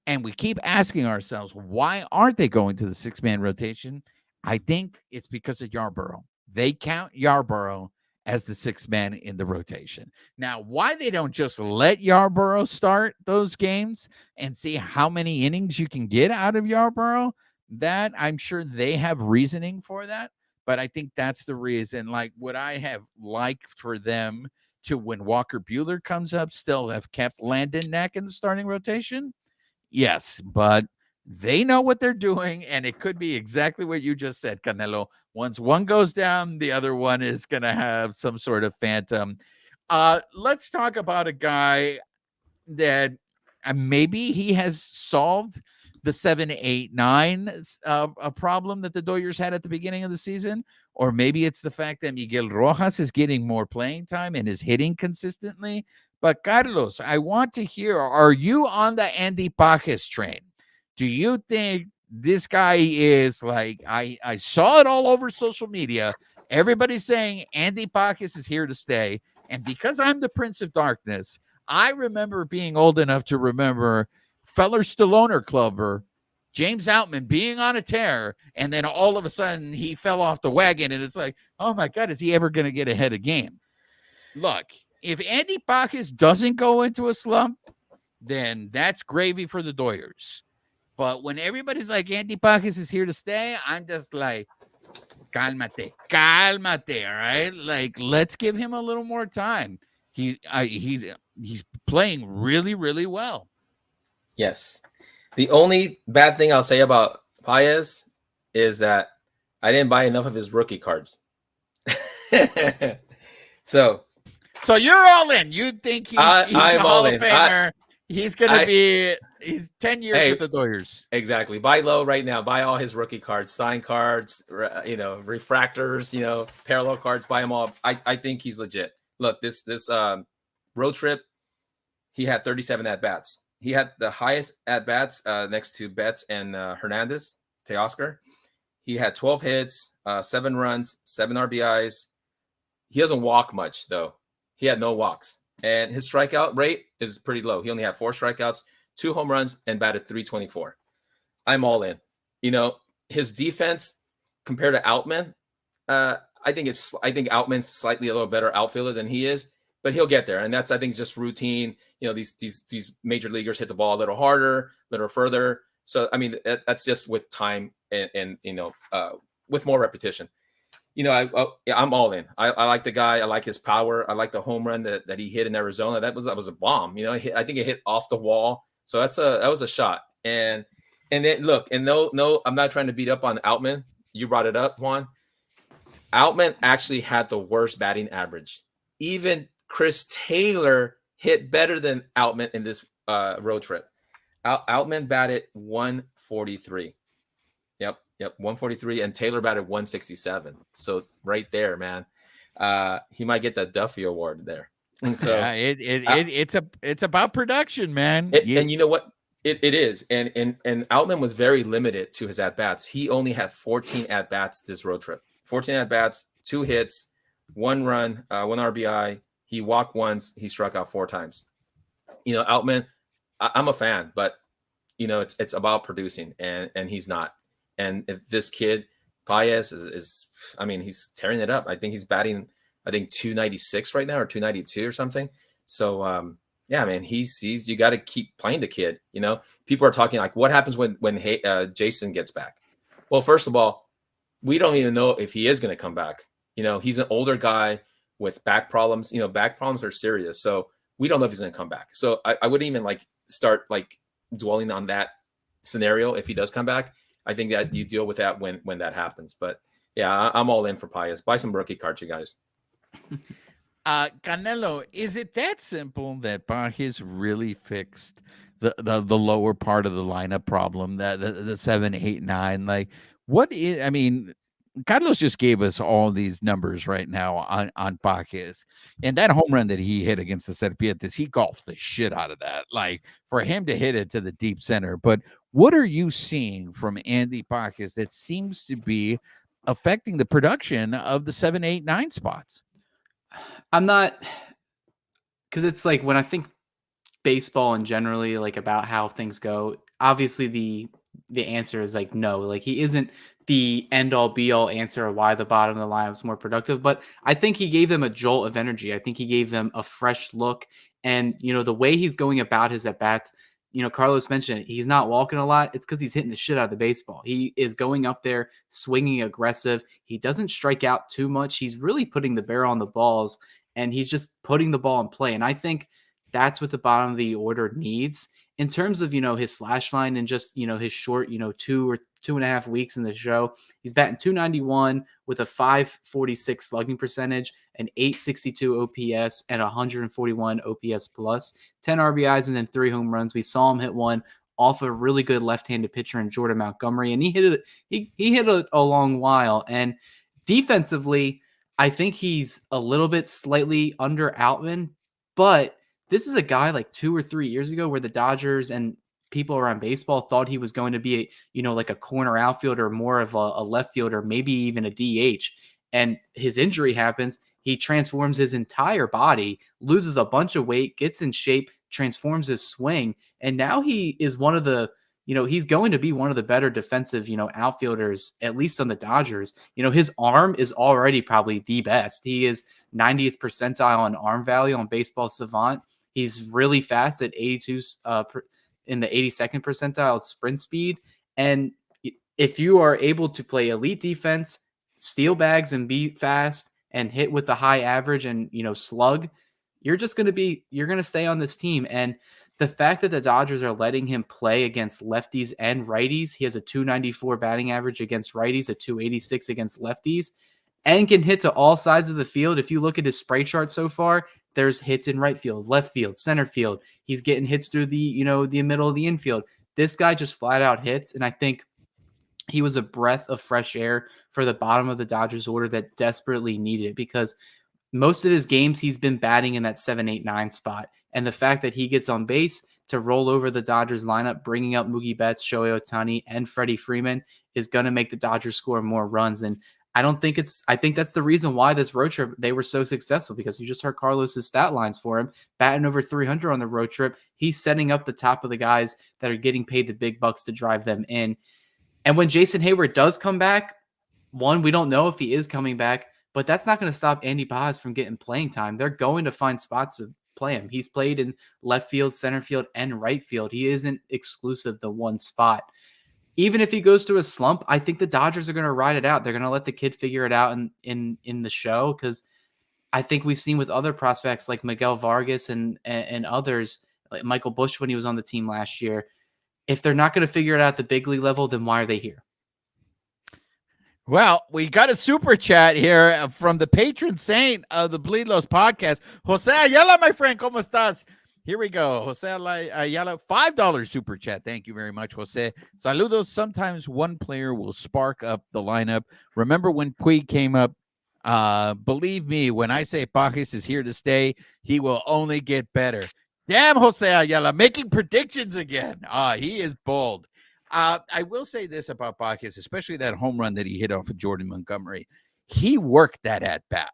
And we keep asking ourselves, why aren't they going to the 6-man rotation? I think it's because of Yarbrough. They count Yarbrough as the 6th man in the rotation. Now, why they don't just let Yarbrough start those games and see how many innings you can get out of Yarbrough, that I'm sure they have reasoning for that. But I think that's the reason. Like, would I have liked for them to, when Walker Buehler comes up, still have kept Landon Knack in the starting rotation? Yes, but they know what they're doing, and it could be exactly what you just said, Canelo. Once one goes down, the other one is going to have some sort of phantom. Let's talk about a guy that maybe he has solved the 7, 8, 9 a problem that the Dodgers had at the beginning of the season, or maybe it's the fact that Miguel Rojas is getting more playing time and is hitting consistently. But Carlos, I want to hear, are you on the Andy Pages train? Do you think this guy is like, I saw it all over social media. Everybody's saying Andy Pages is here to stay. And because I'm the Prince of Darkness, I remember being old enough to remember Feller Stalloner Clubber, James Outman being on a tear, and then all of a sudden he fell off the wagon, and it's like, oh my God, is he ever going to get ahead of game? Look, if Andy Pages doesn't go into a slump, then that's gravy for the Dodgers. But when everybody's like, Andy Pages is here to stay, I'm just like, cálmate, all right? Like, let's give him a little more time. He's playing really, really well. Yes. The only bad thing I'll say about Pages is that I didn't buy enough of his rookie cards. So you're all in. You think he's a Hall of Famer. He's going to be – he's 10 years with the Dodgers. Exactly. Buy low right now. Buy all his rookie cards, signed cards, refractors, parallel cards. Buy them all. I think he's legit. Look, this road trip, he had 37 at-bats. He had the highest at-bats next to Betts and Hernandez, Teoscar. He had 12 hits, 7 runs, 7 RBIs. He doesn't walk much, though. He had no walks. And his strikeout rate is pretty low. He only had 4 strikeouts, 2 home runs, and batted .324. I'm all in. His defense compared to Outman, I think Outman's slightly a little better outfielder than he is, but he'll get there. And that's, I think, just routine. These major leaguers hit the ball a little harder, a little further. So, I mean, that's just with time and with more repetition. I'm all in. I like the guy. I like his power. I like the home run that he hit in Arizona. That was a bomb. I think it hit off the wall. So that was a shot. And then look, and no, I'm not trying to beat up on Outman. You brought it up, Juan. Outman actually had the worst batting average. Even Chris Taylor hit better than Outman in this road trip. Outman batted 143. Yep, 143, and Taylor batted 167. So right there, man, he might get the Duffy Award there. And so it's about production, man. And you know what? It is, and Outman was very limited to his at bats. He only had 14 at bats this road trip. 14 at bats, 2 hits, 1 run, 1 RBI. He walked once. He struck out 4 times. Outman, I'm a fan, but it's about producing, and he's not. And if this kid Paez is he's tearing it up. I think he's batting 296 right now, or 292 or something. So yeah, man, he's you got to keep playing the kid. People are talking like, what happens when Jason gets back? Well, first of all, we don't even know if he is going to come back. He's an older guy with back problems. Back problems are serious, so we don't know if he's going to come back. So I wouldn't even start dwelling on that scenario if he does come back. I think that you deal with that when that happens. But yeah, I'm all in for Paez. Buy some rookie cards, you guys. Canelo, is it that simple that Paez really fixed the lower part of the lineup problem, the 7, 8, 9? Carlos just gave us all these numbers right now on Paez, and that home run that he hit against the Serpientes, he golfed the shit out of that. For him to hit it to the deep center. But what are you seeing from Andy Paez that seems to be affecting the production of the 7, 8, 9 spots? I'm not, because it's when I think baseball and generally about how things go, obviously the answer is no. He isn't the end all be all answer of why the bottom of the lineup is more productive, but I think he gave them a jolt of energy. I think he gave them a fresh look, and the way he's going about his at bats. Carlos mentioned it. He's not walking a lot. It's because he's hitting the shit out of the baseball. He is going up there, swinging aggressive. He doesn't strike out too much. He's really putting the barrel on the balls, and he's just putting the ball in play. And I think that's what the bottom of the order needs in terms of, his slash line and just, his short, 2 or 2.5 weeks in the show. He's batting .291 with a .546 slugging percentage, an .862 OPS, and 141 OPS plus, 10 RBIs, and then 3 home runs. We saw him hit one off a really good left-handed pitcher in Jordan Montgomery, and he hit it a long while. And defensively, I think he's a little bit slightly under Outman, but this is a guy 2 or 3 years ago where the Dodgers and people around baseball thought he was going to be a corner outfielder, more of a left fielder, maybe even a DH. And his injury happens. He transforms his entire body, loses a bunch of weight, gets in shape, transforms his swing. And now he is one of the, he's going to be one of the better defensive, outfielders, at least on the Dodgers. His arm is already probably the best. He is 90th percentile on arm value on Baseball Savant. He's really fast at 82 in the 82nd percentile sprint speed. And if you are able to play elite defense, steal bags and be fast and hit with the high average and, slug, you're going to stay on this team. And the fact that the Dodgers are letting him play against lefties and righties, he has a .294 batting average against righties, a .286 against lefties, and can hit to all sides of the field. If you look at his spray chart so far, there's hits in right field, left field, center field. He's getting hits through the middle of the infield. This guy just flat out hits. And I think he was a breath of fresh air for the bottom of the Dodgers order that desperately needed it, because most of his games he's been batting in that 7, 8, 9 spot. And the fact that he gets on base to roll over the Dodgers lineup, bringing up Mookie Betts, Shohei Ohtani, and Freddie Freeman is going to make the Dodgers score more runs. And I think that's the reason why this road trip, they were so successful, because you just heard Carlos's stat lines for him, batting over 300 on the road trip. He's setting up the top of the guys that are getting paid the big bucks to drive them in. And when Jason Hayward does come back, one, we don't know if he is coming back, but that's not going to stop Andy Baz from getting playing time. They're going to find spots to play him. He's played in left field, center field, and right field. He isn't exclusive to one spot. Even if he goes through a slump, I think the Dodgers are going to ride it out. They're going to let the kid figure it out in the show, because I think we've seen with other prospects like Miguel Vargas and others, like Michael Busch when he was on the team last year, if they're not going to figure it out at the big league level, then why are they here? Well, we got a super chat here from the patron saint of the Bleed Los podcast, Jose Ayala, my friend. ¿Cómo estás? Here we go. Jose Ayala, $5 super chat. Thank you very much, Jose. Saludos. Sometimes one player will spark up the lineup. Remember when Puig came up? Believe me, when I say Pages is here to stay, he will only get better. Damn, Jose Ayala, making predictions again. He is bold. I will say this about Pages, especially that home run that he hit off of Jordan Montgomery. He worked that at-bat.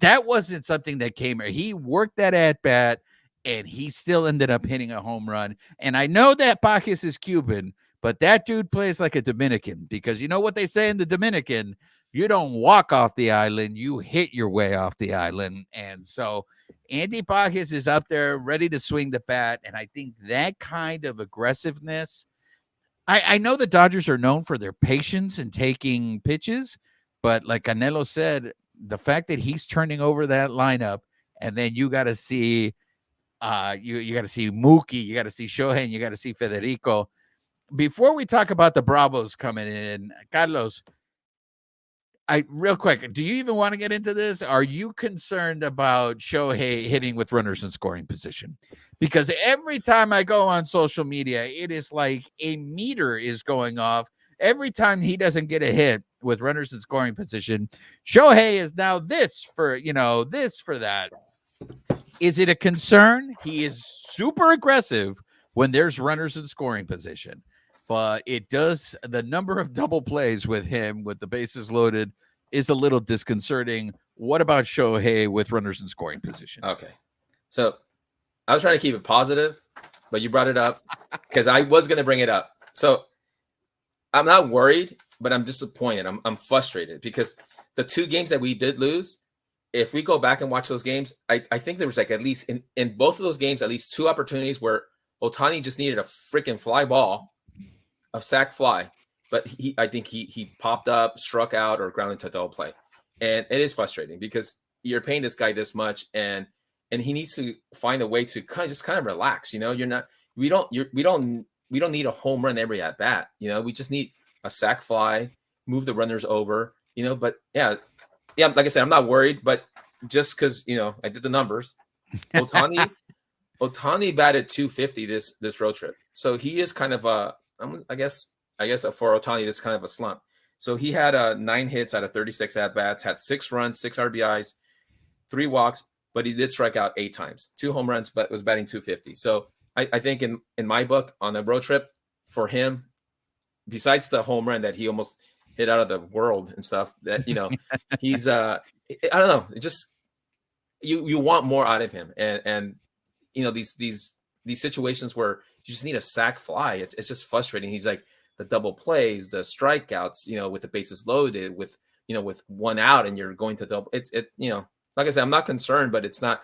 That wasn't something that came here. He worked that at-bat, and he still ended up hitting a home run. And I know that Pages is Cuban, but that dude plays like a Dominican, because you know what they say in the Dominican? You don't walk off the island, you hit your way off the island. And so Andy Pages is up there ready to swing the bat. And I think that kind of aggressiveness, I know the Dodgers are known for their patience in taking pitches, but like Canelo said, the fact that he's turning over that lineup, and then you got to see you got to see Mookie, you got to see Shohei, and you got to see Federico. Before we talk about the Bravos coming in, Carlos, real quick, do you even want to get into this? Are you concerned about Shohei hitting with runners in scoring position? Because every time I go on social media, it is like a meter is going off. Every time he doesn't get a hit with runners in scoring position, Shohei is now this for that. Is it a concern? He is super aggressive when there's runners in scoring position, but the number of double plays with him with the bases loaded is a little disconcerting. What about Shohei with runners in scoring position? Okay. So I was trying to keep it positive, but you brought it up because I was going to bring it up. So I'm not worried, but I'm disappointed. I'm frustrated because the two games that we did lose, if we go back and watch those games, I think there was like at least in both of those games, at least two opportunities where Ohtani just needed a freaking fly ball, a sac fly. But I think he popped up, struck out, or grounded to double play. And it is frustrating because you're paying this guy this much, and he needs to find a way to kind of relax. You know, we don't need a home run every at bat. You know, we just need a sac fly, move the runners over. You know, but yeah, like I said, I'm not worried. But just because I did the numbers, Ohtani batted 250 this road trip, so he is kind of I guess for Ohtani, this is kind of a slump. So he had 9 hits out of 36 at-bats, had 6 runs, 6 RBIs, 3 walks, but he did strike out 8 times, 2 home runs, but was batting 250. So I think in my book, on the road trip, for him, besides the home run that he almost hit out of the world and stuff, that, he's, I don't know, it just, you want more out of him. And these situations where you just need a sac fly, it's just frustrating. He's like, the double plays, the strikeouts, with the bases loaded, with 1 out, and you're going to double. Like I said, I'm not concerned, but it's not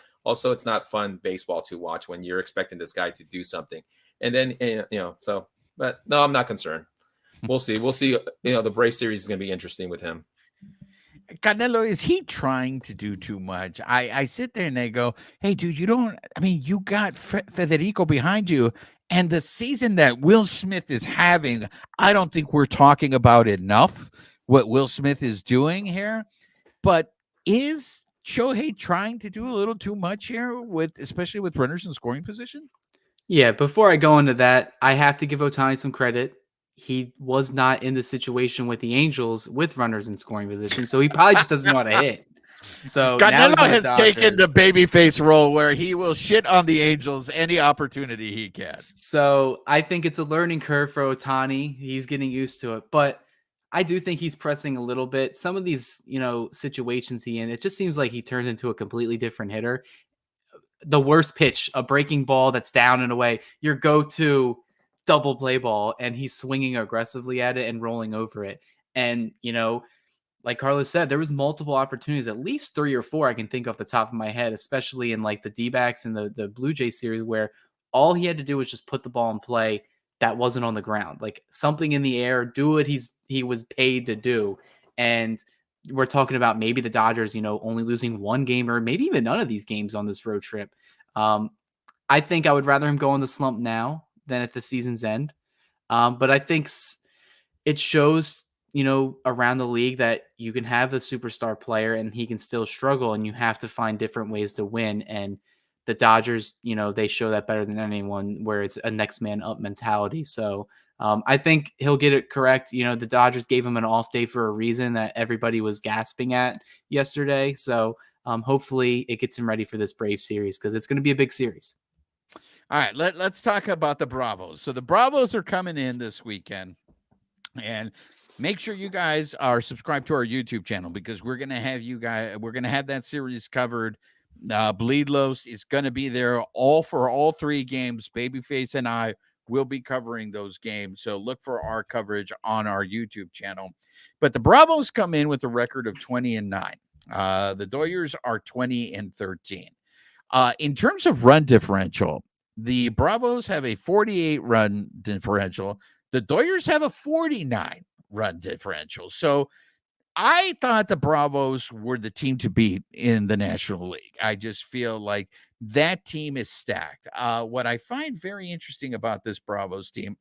fun baseball to watch when you're expecting this guy to do something. And then, but no, I'm not concerned. We'll see. The Braves series is going to be interesting with him. Canelo, is he trying to do too much? I sit there and they go, hey, dude, you got Federico behind you. And the season that Will Smith is having, I don't think we're talking about enough what Will Smith is doing here. But is Shohei trying to do a little too much here, especially with runners in scoring position? Yeah, before I go into that, I have to give Ohtani some credit. He was not in the situation with the Angels with runners in scoring position, so he probably just doesn't know how to hit. So Canelo has taken the babyface role where he will shit on the Angels any opportunity he gets. So I think it's a learning curve for Ohtani. He's getting used to it. But I do think he's pressing a little bit. Some of these, situations it just seems like he turns into a completely different hitter. The worst pitch, a breaking ball that's down and away, your go-to double play ball, and he's swinging aggressively at it and rolling over it. And, like Carlos said, there was multiple opportunities, at least 3 or 4 I can think off the top of my head, especially in like the D-backs and the Blue Jay series, where all he had to do was just put the ball in play that wasn't on the ground, like something in the air, do what he was paid to do. And we're talking about maybe the Dodgers, only losing 1 game or maybe even none of these games on this road trip. I think I would rather him go in the slump now than at the season's end. But I think it shows, around the league that you can have a superstar player and he can still struggle, and you have to find different ways to win. And the Dodgers, they show that better than anyone, where it's a next man up mentality. So I think he'll get it correct. The Dodgers gave him an off day for a reason that everybody was gasping at yesterday. So hopefully it gets him ready for this Brave series, because it's going to be a big series. All right, let's talk about the Bravos. So the Bravos are coming in this weekend, and make sure you guys are subscribed to our YouTube channel, because we're going to have that series covered. Bleedlos is going to be there for all 3 games. Babyface and I will be covering those games, so look for our coverage on our YouTube channel. But the Bravos come in with a record of 20-9. The Doyers are 20-13. In terms of run differential, the Bravos have a 48 run differential. The Doyers have a 49 run differential. So I thought the Bravos were the team to beat in the National League. I just feel like that team is stacked. What I find very interesting about this Bravos team,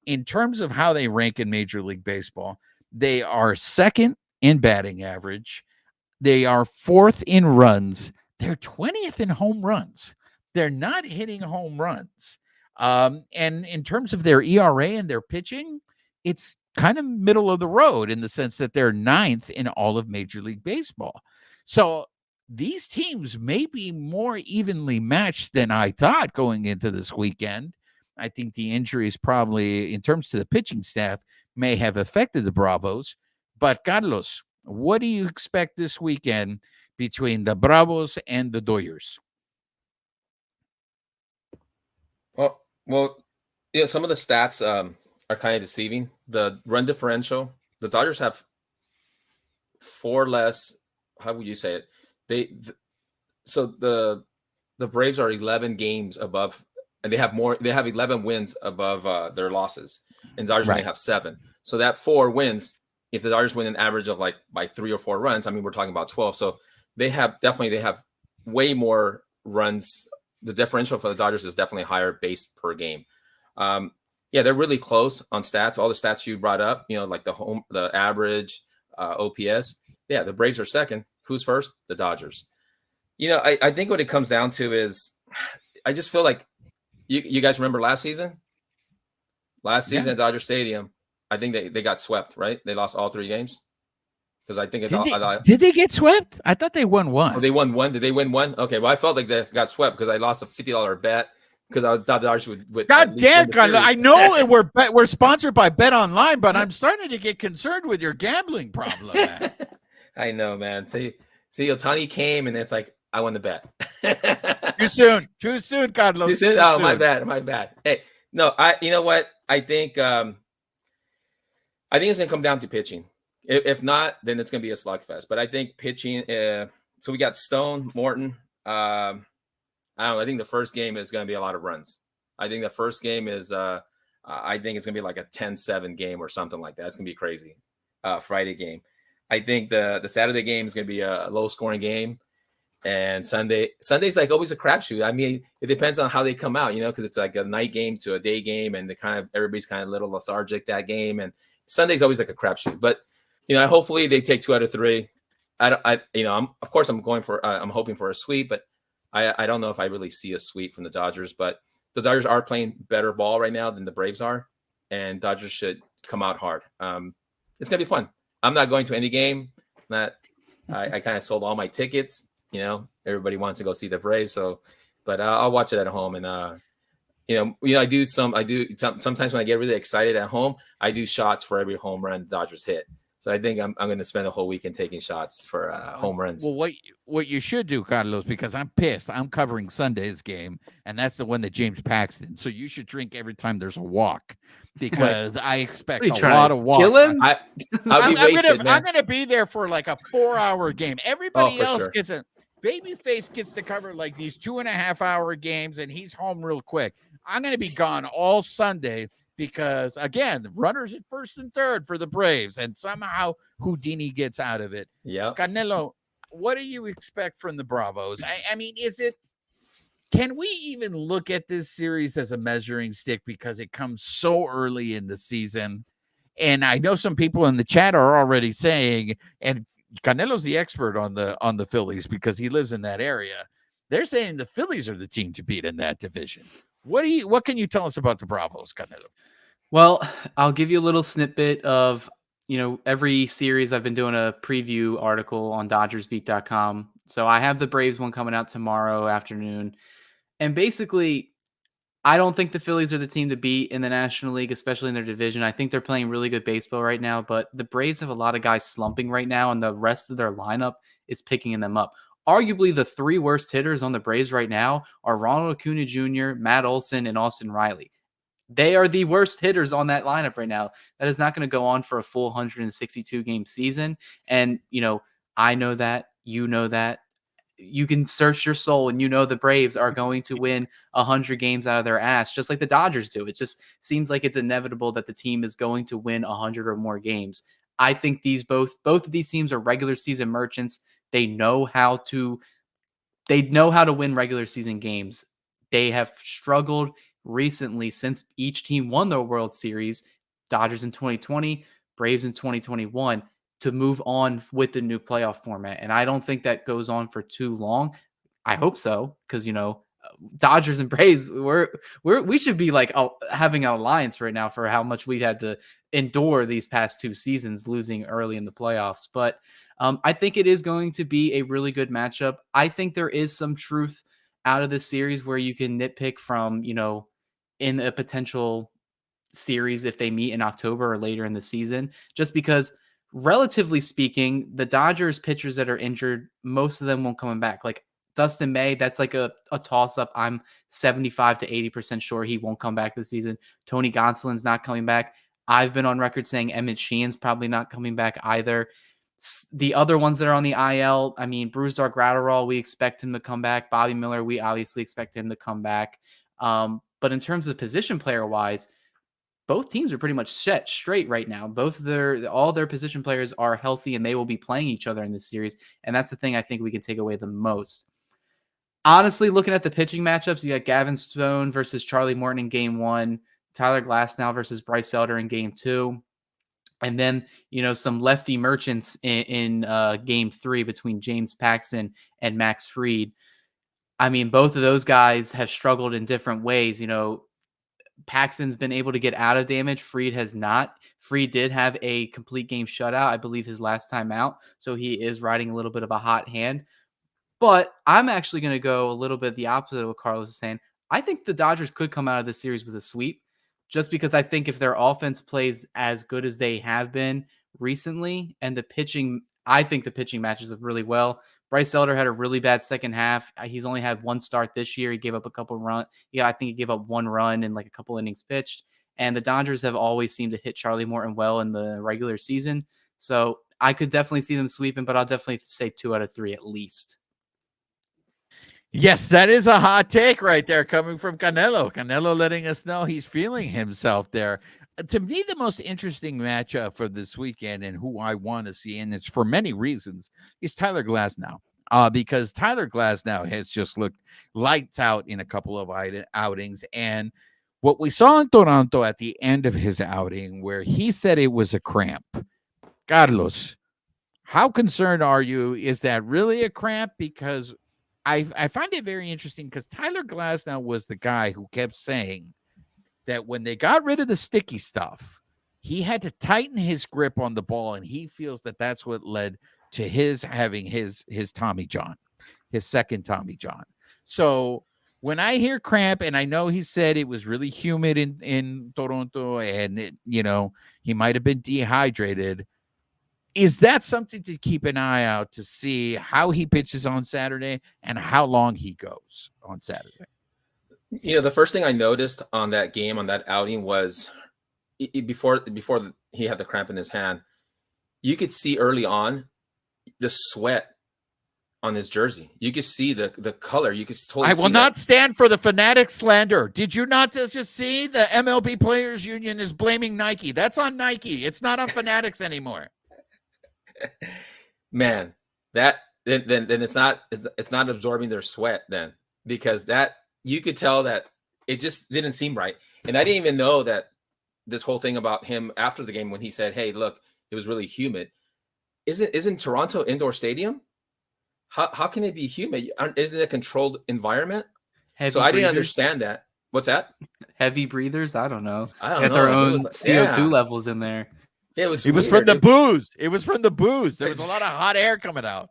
in terms of how they rank in Major League Baseball, they are second in batting average. They are 4th in runs. They're 20th in home runs. They're not hitting home runs. And in terms of their ERA and their pitching, it's kind of middle of the road, in the sense that they're 9th in all of Major League Baseball. So these teams may be more evenly matched than I thought going into this weekend. I think the injuries probably, in terms to the pitching staff, may have affected the Bravos. But Carlos, what do you expect this weekend between the Bravos and the Doyers? Well, some of the stats are kind of deceiving. The run differential, the Dodgers have 4 less. How would you say it? So the Braves are 11 games above, and they have 11 wins above their losses, and the Dodgers only have 7. So that 4 wins, if the Dodgers win an average of like by 3 or 4 runs, I mean, we're talking about 12. So they have way more runs. The differential for the Dodgers is definitely higher base per game. They're really close on stats. All the stats you brought up, like the average, OPS. Yeah, the Braves are second. Who's first? The Dodgers. I think what it comes down to is, I just feel like you guys remember last season? Last season at Dodger Stadium, I think they got swept, right? They lost all 3 games. Because I think did they get swept? I thought they won 1. Oh, they won 1. Did they win 1? Okay, well, I felt like they got swept because I lost a $50 bet because I thought the Dodgers would. God damn, I know we're sponsored by Bet Online, but I'm starting to get concerned with your gambling problem, man. I know, man. See, Ohtani came, and it's like I won the bet. Too soon, Carlos. Too soon? Oh, my bad. Hey, no, you know what? I think it's gonna come down to pitching. If not, then it's going to be a slugfest. But I think pitching. So we got Stone, Morton. I don't know. I think the first game is going to be a lot of runs. I think the first game is. I think it's going to be like a 10-7 game or something like that. It's going to be crazy. Friday game. I think the Saturday game is going to be a low scoring game, and Sunday's like always a crapshoot. I mean, it depends on how they come out, because it's like a night game to a day game, and everybody's kind of a little lethargic that game, and Sunday's always like a crapshoot, but. Hopefully they take 2 out of 3. I'm hoping for a sweep, but I don't know if I really see a sweep from the Dodgers. But the Dodgers are playing better ball right now than the Braves are, and Dodgers should come out hard. It's gonna be fun. I'm not going to any game. I kind of sold all my tickets. Everybody wants to go see the Braves, but I'll watch it at home. And I do sometimes when I get really excited at home, I do shots for every home run the Dodgers hit. So I think I'm going to spend the whole weekend taking shots for home runs. Well, what you should do, Carlos, because I'm pissed. I'm covering Sunday's game, and that's the one that James Paxton. So you should drink every time there's a walk, because I expect a lot of walks. Kill him? I'll be wasted, man. I'm gonna be there for like a 4-hour game. Everybody else sure. gets Babyface gets to cover like these 2.5-hour games, and he's home real quick. I'm gonna be gone all Sunday. Because, again, the runners at first and third for the Braves, and somehow Houdini gets out of it. Yeah. Canelo, what do you expect from the Bravos? I mean, can we even look at this series as a measuring stick because it comes so early in the season? And I know some people in the chat are already saying, and Canelo's the expert on the Phillies because he lives in that area. They're saying the Phillies are the team to beat in that division. What can you tell us about the Bravos, Canelo? Well, I'll give you a little snippet of, every series. I've been doing a preview article on DodgersBeat.com. So I have the Braves one coming out tomorrow afternoon. And basically, I don't think the Phillies are the team to beat in the National League, especially in their division. I think they're playing really good baseball right now, but the Braves have a lot of guys slumping right now, and the rest of their lineup is picking them up. Arguably, the three worst hitters on the Braves right now are Ronald Acuna Jr., Matt Olson, and Austin Riley. They are the worst hitters on that lineup right now. That is not going to go on for a full 162-game season. And, I know that. You know that. You can search your soul, and the Braves are going to win 100 games out of their ass, just like the Dodgers do. It just seems like it's inevitable that the team is going to win 100 or more games. I think both of these teams are regular season merchants. They know how to win regular season games. They have struggled recently since each team won their World Series, Dodgers in 2020, Braves in 2021, to move on with the new playoff format. And I don't think that goes on for too long. I hope so, because, Dodgers and Braves, we should be like having an alliance right now for how much we had to endure these past two seasons, losing early in the playoffs. But I think it is going to be a really good matchup. I think there is some truth out of this series where you can nitpick from, in a potential series if they meet in October or later in the season, just because relatively speaking, the Dodgers pitchers that are injured, most of them won't come back. Like Dustin May, that's like a toss-up. I'm 75 to 80% sure he won't come back this season. Tony Gonsolin's not coming back. I've been on record saying Emmett Sheehan's probably not coming back either. The other ones that are on the IL, I mean, Brusdar Graterol, we expect him to come back. Bobby Miller, we obviously expect him to come back. But in terms of position player-wise, both teams are pretty much set straight right now. All their position players are healthy, and they will be playing each other in this series. And that's the thing I think we can take away the most. Honestly, looking at the pitching matchups, you got Gavin Stone versus Charlie Morton in Game 1, Tyler Glasnow versus Bryce Elder in Game 2, and then some lefty merchants in Game 3 between James Paxton and Max Fried. I mean, both of those guys have struggled in different ways. Paxton's been able to get out of damage. Fried has not. Fried did have a complete game shutout, I believe, his last time out. So he is riding a little bit of a hot hand. But I'm actually going to go a little bit the opposite of what Carlos is saying. I think the Dodgers could come out of this series with a sweep, just because I think if their offense plays as good as they have been recently, and the pitching, I think the pitching matches up really well. Bryce Elder had a really bad second half. He's only had one start this year. He gave up a couple runs. Yeah, I think he gave up one run in like a couple innings pitched. And the Dodgers have always seemed to hit Charlie Morton well in the regular season. So I could definitely see them sweeping, but I'll definitely say 2 out of 3 at least. Yes, that is a hot take right there coming from Canelo. Canelo letting us know he's feeling himself there. To me, the most interesting matchup for this weekend and who I want to see, and it's for many reasons, is Tyler Glasnow. Because Tyler Glasnow has just looked lights out in a couple of outings. And what we saw in Toronto at the end of his outing, where he said it was a cramp. Carlos, how concerned are you? Is that really a cramp? Because I find it very interesting because Tyler Glasnow was the guy who kept saying that when they got rid of the sticky stuff, he had to tighten his grip on the ball, and he feels that that's what led to his having his Tommy John, his second Tommy John. So when I hear cramp, and I know he said it was really humid in Toronto, and he might have been dehydrated. Is that something to keep an eye out to see how he pitches on Saturday and how long he goes on Saturday? The first thing I noticed on that game, on that outing, was before he had the cramp in his hand, you could see early on the sweat on his jersey. You could see the color. You could totally. I will not stand for the fanatic slander. Did you not just see the MLB Players Union is blaming Nike? That's on Nike. It's not on Fanatics anymore. Man, then it's not absorbing their sweat then, because that you could tell that it just didn't seem right. And I didn't even know that this whole thing about him after the game when he said, "Hey, look, it was really humid." Isn't Toronto indoor stadium? How can it be humid? Isn't it a controlled environment? Heavy I didn't breathers? understand that. What's that? Heavy breathers? I don't know. I don't Got know. their It own was CO2 levels in there. It was from weird. the booze. It was from the booze. There was a lot of hot air coming out.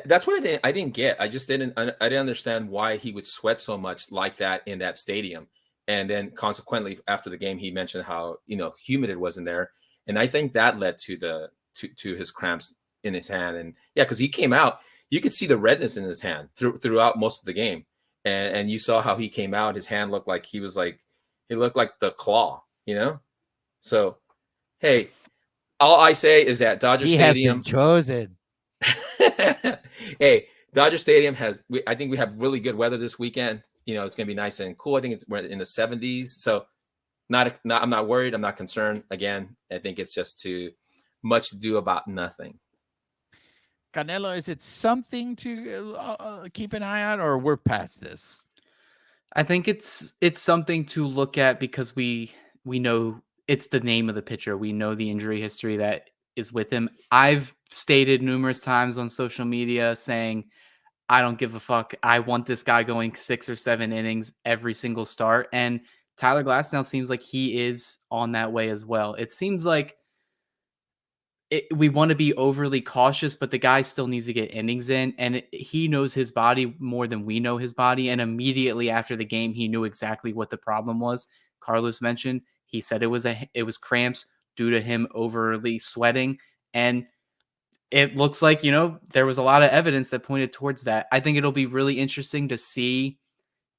That's what I didn't get. I didn't understand why he would sweat so much like that in that stadium. And then consequently, after the game, he mentioned how humid it was in there, and I think that led to his cramps in his hand. And yeah, because he came out, you could see the redness in his hand throughout most of the game, and you saw how he came out. His hand looked like he looked like the claw, So, hey, all I say is that Dodger Stadium has been chosen. Hey, Dodger Stadium I think we have really good weather this weekend. It's going to be nice and cool. I think we're in the 70s. So I'm not worried. I'm not concerned. Again, I think it's just too much to do about nothing. Canelo, is it something to keep an eye on, or we're past this? I think it's something to look at because we know it's the name of the pitcher. We know the injury history that is with him. I've stated numerous times on social media saying, I don't give a fuck. I want this guy going 6 or 7 innings every single start. And Tyler Glasnow seems like he is on that way as well. It seems like we want to be overly cautious, but the guy still needs to get innings in. And he knows his body more than we know his body. And immediately after the game, he knew exactly what the problem was. Carlos mentioned, he said it was cramps due to him overly sweating. And it looks like, there was a lot of evidence that pointed towards that. I think it'll be really interesting to see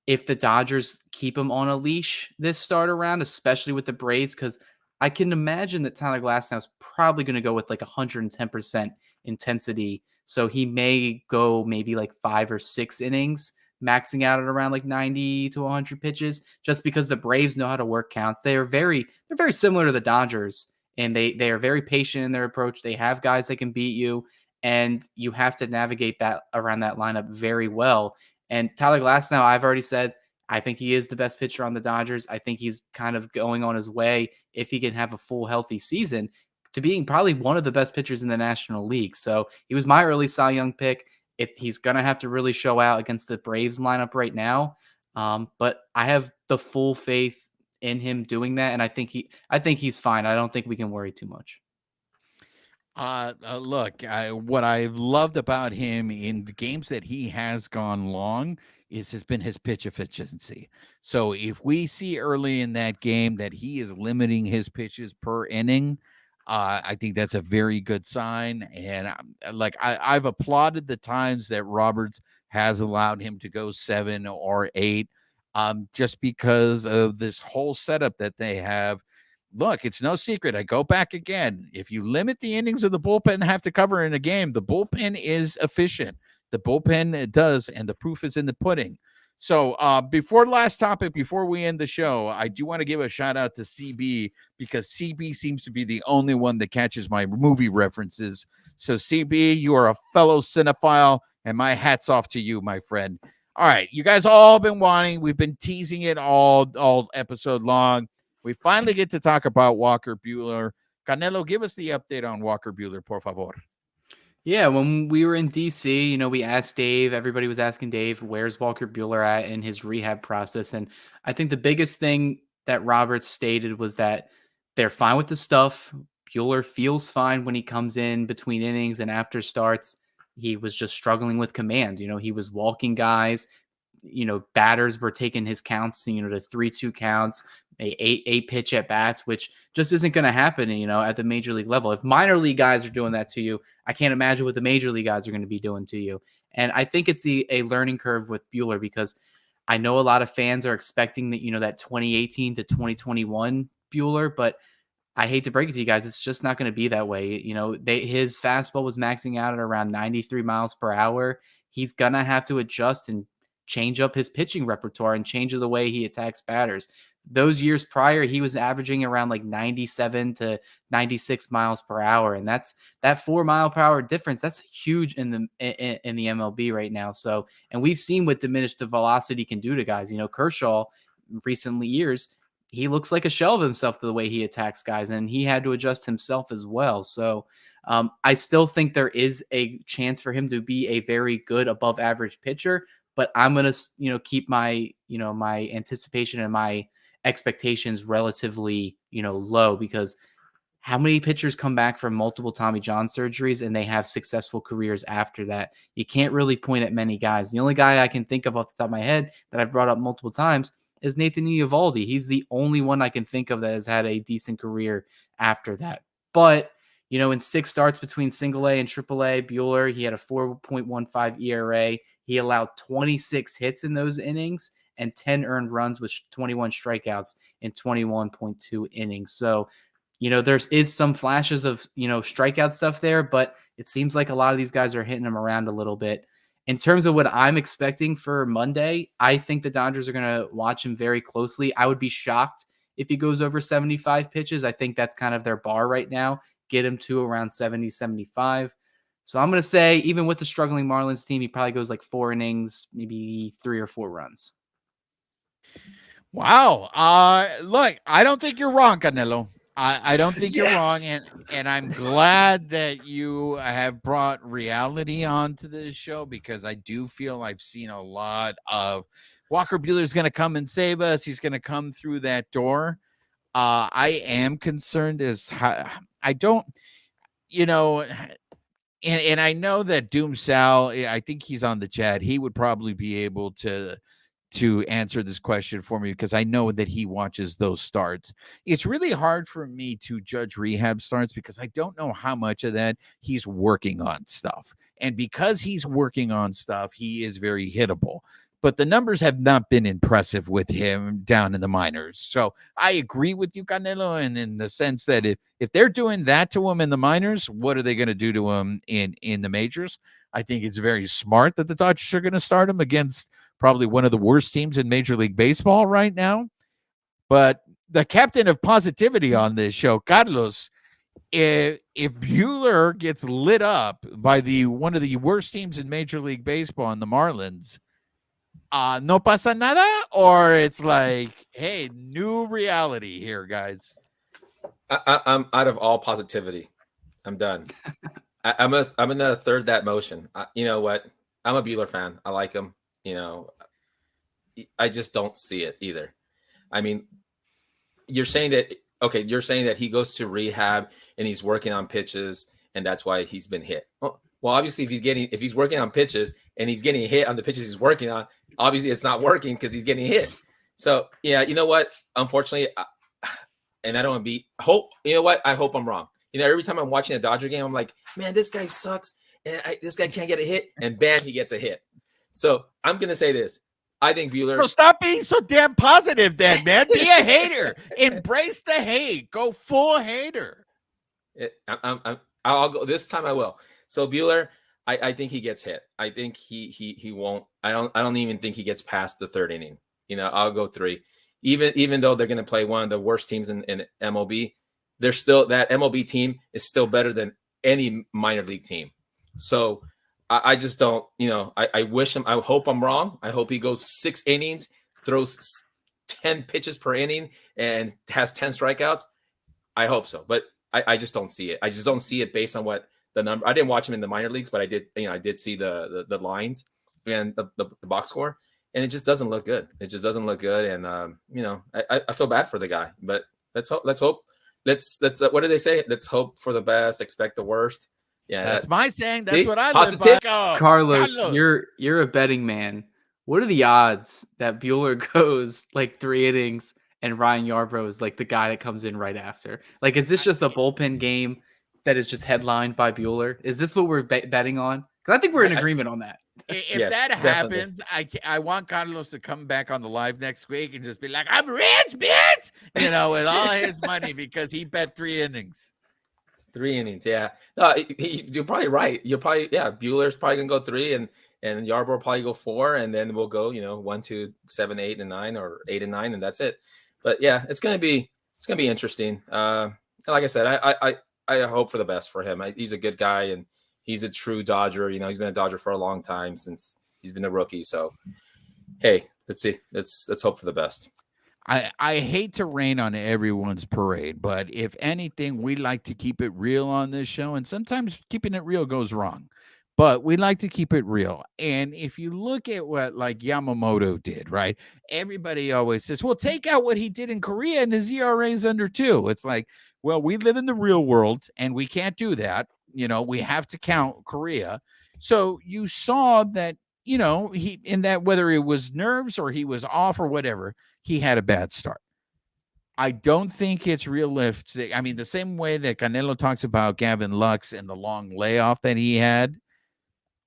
if the Dodgers keep him on a leash this start around, especially with the Braves, because I can imagine that Tyler Glasnow is probably going to go with like 110% intensity. So he may go maybe like 5 or 6 innings, maxing out at around like 90 to 100 pitches, just because the Braves know how to work counts. They're very similar to the Dodgers. And they are very patient in their approach. They have guys that can beat you, and you have to navigate that around that lineup very well. And Tyler Glasnow, I've already said, I think he is the best pitcher on the Dodgers. I think he's kind of going on his way, if he can have a full healthy season, to being probably one of the best pitchers in the National League. So he was my early Cy Young pick. He's going to have to really show out against the Braves lineup right now. But I have the full faith in him doing that, and I think he's fine. I don't think we can worry too much. Look, what I've loved about him in the games that he has gone long has been his pitch efficiency. So if we see early in that game that he is limiting his pitches per inning, I think that's a very good sign. And I've applauded the times that Roberts has allowed him to go 7 or 8. Just because of this whole setup that they have. Look, it's no secret. I go back again. If you limit the innings of the bullpen have to cover in a game, the bullpen is efficient. The bullpen does, and the proof is in the pudding. So before we end the show, I do want to give a shout out to CB, because CB seems to be the only one that catches my movie references. So CB, you are a fellow cinephile, and my hat's off to you, my friend. All right, you guys all been wanting. We've been teasing it all episode long. We finally get to talk about Walker Buehler. Canelo, give us the update on Walker Buehler, por favor. Yeah, when we were in DC, we asked Dave. Everybody was asking Dave, where's Walker Buehler at in his rehab process? And I think the biggest thing that Roberts stated was that they're fine with the stuff. Buehler feels fine when he comes in between innings and after starts. He was just struggling with command. He was walking guys, batters were taking his counts, to 3-2 counts, eight pitch at bats, which just isn't going to happen, at the major league level. If minor league guys are doing that to you, I can't imagine what the major league guys are going to be doing to you. And I think it's a learning curve with Buehler, because I know a lot of fans are expecting that, that 2018 to 2021 Buehler, but I hate to break it to you guys, it's just not going to be that way. His fastball was maxing out at around 93 miles per hour. He's going to have to adjust and change up his pitching repertoire and change the way he attacks batters. Those years prior, he was averaging around like 97 to 96 miles per hour. And that 4 mile per hour difference, that's huge in the MLB right now. So, and we've seen what diminished velocity can do to guys. Kershaw in recent years, he looks like a shell of himself to the way he attacks guys, and he had to adjust himself as well. So I still think there is a chance for him to be a very good above average pitcher, but I'm going to, keep my, my anticipation and my expectations relatively, low, because how many pitchers come back from multiple Tommy John surgeries and they have successful careers after that? You can't really point at many guys. The only guy I can think of off the top of my head that I've brought up multiple times is Nathan Eovaldi. He's the only one I can think of that has had a decent career after that. But, in 6 starts between single A and triple A, Buehler, he had a 4.15 ERA. He allowed 26 hits in those innings and 10 earned runs with 21 strikeouts in 21.2 innings. So, there is some flashes of, strikeout stuff there, but it seems like a lot of these guys are hitting him around a little bit. In terms of what I'm expecting for Monday, I think the Dodgers are going to watch him very closely. I would be shocked if he goes over 75 pitches. I think that's kind of their bar right now. Get him to around 70, 75. So I'm going to say, even with the struggling Marlins team, he probably goes like 4 innings, maybe 3 or 4 runs. Wow. Look, I don't think you're wrong, Canelo. I don't think you're wrong, and I'm glad that you have brought reality onto this show, because I do feel I've seen a lot of Walker Buehler is going to come and save us. He's going to come through that door. I am concerned as how I don't, and I know that Doom Sal, I think he's on the chat. He would probably be able to answer this question for me, because I know that he watches those starts. It's really hard for me to judge rehab starts, because I don't know how much of that he's working on stuff. And because he's working on stuff, he is very hittable. But the numbers have not been impressive with him down in the minors. So I agree with you, Canelo, and in the sense that if they're doing that to him in the minors, what are they going to do to him in the majors? I think it's very smart that the Dodgers are going to start him against probably one of the worst teams in Major League Baseball right now. But the captain of positivity on this show, Carlos, if Buehler gets lit up by one of the worst teams in Major League Baseball in the Marlins, no pasa nada, or it's like, hey, new reality here, guys. I'm out of all positivity. I'm done. I'm gonna third that motion. You know what? I'm a Buehler fan. I like him. I just don't see it either. I mean, you're saying that he goes to rehab and he's working on pitches, and that's why he's been hit. Well, obviously, if he's working on pitches and he's getting hit on the pitches he's working on, obviously it's not working because he's getting hit. So yeah, you know what? Unfortunately, and I don't want to be hope. You know what? I hope I'm wrong. Every time I'm watching a Dodger game, I'm like, man, this guy sucks, and this guy can't get a hit, and bam, he gets a hit. So I'm gonna say this. I think Buehler. So stop being so damn positive, then, man. Be a hater. Embrace the hate. Go full hater. I'll go this time. I will. So Buehler, I think he gets hit. I think he won't. I don't even think he gets past the 3rd inning. I'll go 3. Even though they're going to play one of the worst teams in MLB, they're still, that MLB team is still better than any minor league team. So I just don't. I wish him. I hope I'm wrong. I hope he goes 6 innings, throws 10 pitches per inning, and has 10 strikeouts. I hope so, but I just don't see it. I just don't see it based on what the number. I didn't watch him in the minor leagues, but I did see the lines and the box score, and it just doesn't look good. It just doesn't look good, and I feel bad for the guy. But let's hope. What do they say? Let's hope for the best, expect the worst. Yeah, that's my saying. That's what I positive. live by. Carlos, you're a betting man. What are the odds that Buehler goes like 3 innings and Ryan Yarbrough is like the guy that comes in right after? Like, is this just a bullpen game that is just headlined by Buehler? Is this what we're betting on? Because I think we're in agreement on that. If Yes, that definitely. happens, I want Carlos to come back on the live next week and just be like, "I'm rich, bitch," with all his money because he bet 3 innings. 3 innings, yeah. No, you're probably right. Bueller's probably gonna go 3, and Yarbrough will probably go 4, and then we'll go 1, 2, 7, 8, and 9, or 8 and 9, and that's it. But yeah, it's gonna be interesting. Like I said, I hope for the best for him. He's a good guy, and he's a true Dodger. He's been a Dodger for a long time since he's been a rookie. So hey, let's see. Let's hope for the best. I hate to rain on everyone's parade, but if anything, we like to keep it real on this show, and sometimes keeping it real goes wrong. But we like to keep it real. And if you look at what like Yamamoto did, right? Everybody always says, well, take out what he did in Korea and his ERA is under 2. It's like, well, we live in the real world and we can't do that. We have to count Korea. So you saw that, he in that, whether it was nerves or he was off or whatever, he had a bad start. I don't think it's realistic. I mean, the same way that Canelo talks about Gavin Lux and the long layoff that he had,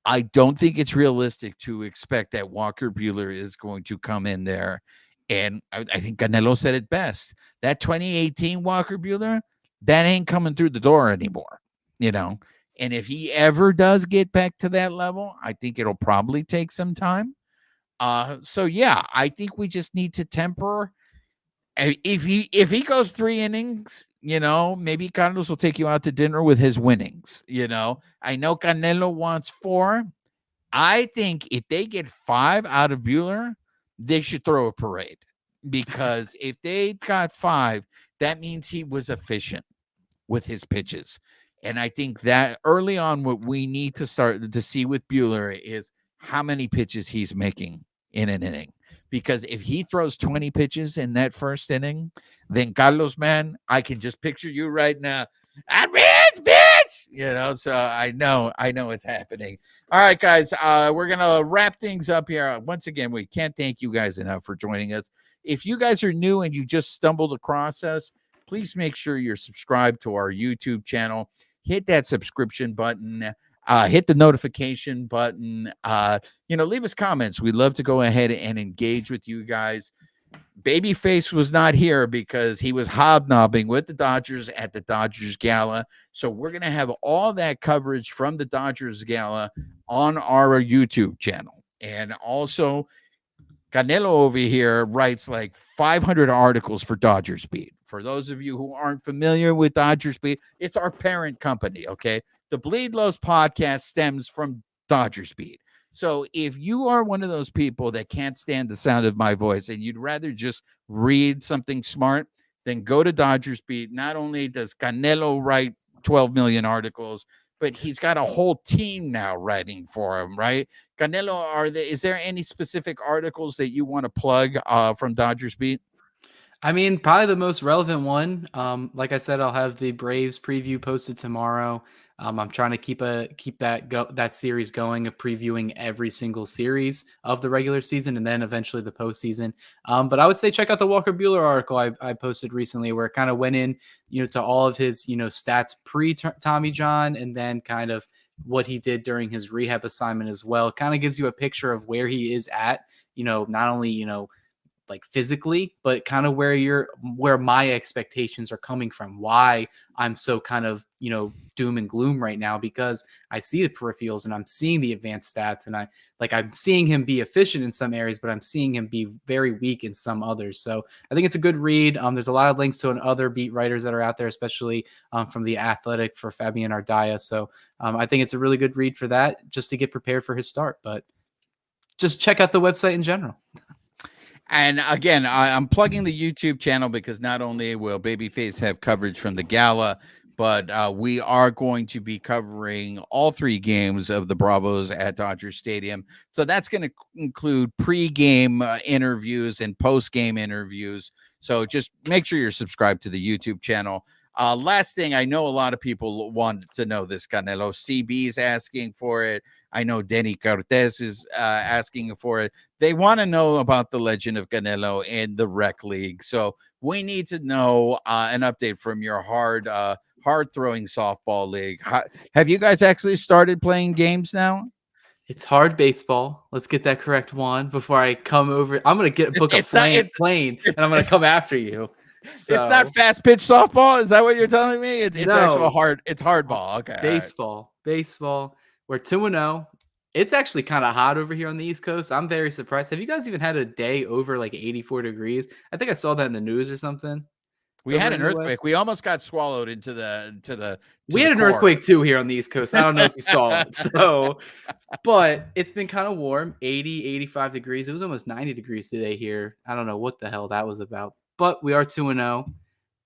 I don't think it's realistic to expect that Walker Buehler is going to come in there. And I think Canelo said it best. That 2018 Walker Buehler, that ain't coming through the door anymore, And if he ever does get back to that level, I think it'll probably take some time. So yeah, I think we just need to temper. If he goes 3 innings, maybe Carlos will take you out to dinner with his winnings. I know Canelo wants 4. I think if they get 5 out of Buehler, they should throw a parade, because if they got 5, that means he was efficient with his pitches. And I think that early on, what we need to start to see with Buehler is how many pitches he's making in an inning. Because if he throws 20 pitches in that first inning, then Carlos, man, I can just picture you right now. I'm rich, bitch. So I know it's happening. All right, guys, we're going to wrap things up here. Once again, we can't thank you guys enough for joining us. If you guys are new and you just stumbled across us, please make sure you're subscribed to our YouTube channel. Hit that subscription button. Hit the notification button. Leave us comments. We'd love to go ahead and engage with you guys. Babyface was not here because he was hobnobbing with the Dodgers at the Dodgers Gala. So we're going to have all that coverage from the Dodgers Gala on our YouTube channel. And also, Canelo over here writes like 500 articles for Dodgers Beat. For those of you who aren't familiar with Dodgers Beat, it's our parent company, okay? The Bleed Lows podcast stems from Dodgers Beat. So if you are one of those people that can't stand the sound of my voice and you'd rather just read something smart, then go to Dodgers Beat. Not only does Canelo write 12 million articles, but he's got a whole team now writing for him, right? Canelo, is there any specific articles that you want to plug from Dodgers Beat? I mean, probably the most relevant one. Like I said, I'll have the Braves preview posted tomorrow. I'm trying to keep that series going, of previewing every single series of the regular season and then eventually the postseason. But I would say check out the Walker Buehler article I posted recently, where it kind of went in, to all of his, stats pre Tommy John, and then kind of what he did during his rehab assignment as well. Kind of gives you a picture of where he is at, not only, like physically, but kind of where my expectations are coming from, why I'm so kind of, doom and gloom right now, because I see the peripherals and I'm seeing the advanced stats, and I'm seeing him be efficient in some areas, but I'm seeing him be very weak in some others. So I think it's a good read. There's a lot of links to other beat writers that are out there, especially from The Athletic for Fabian Ardaya. So I think it's a really good read for that, just to get prepared for his start, but just check out the website in general. And again, I'm plugging the YouTube channel because not only will Babyface have coverage from the gala, but we are going to be covering all 3 games of the Bravos at Dodger Stadium. So that's going to include pre-game interviews and post-game interviews. So just make sure you're subscribed to the YouTube channel. Last thing, I know a lot of people want to know this, Canelo. CB's asking for it. I know Denny Cortez is asking for it. They want to know about the legend of Canelo in the rec league. So we need to know an update from your hard throwing softball league. Have you guys actually started playing games now? It's hard baseball. Let's get that correct, Juan, before I come over. I'm going to book a plane, and I'm going to come after you. So, it's not fast pitch softball. Is that what you're telling me? It's no, actual hard. It's hardball. Okay. Baseball. We're 2-0. It's actually kind of hot over here on the East Coast. I'm very surprised. Have you guys even had a day over like 84 degrees? I think I saw that in the news or something. We had an earthquake. We almost got swallowed into the. We had an earthquake too here on the East Coast. I don't know if you saw it. So, but it's been kind of warm, 80, 85 degrees. It was almost 90 degrees today here. I don't know what the hell that was about. But we are 2-0.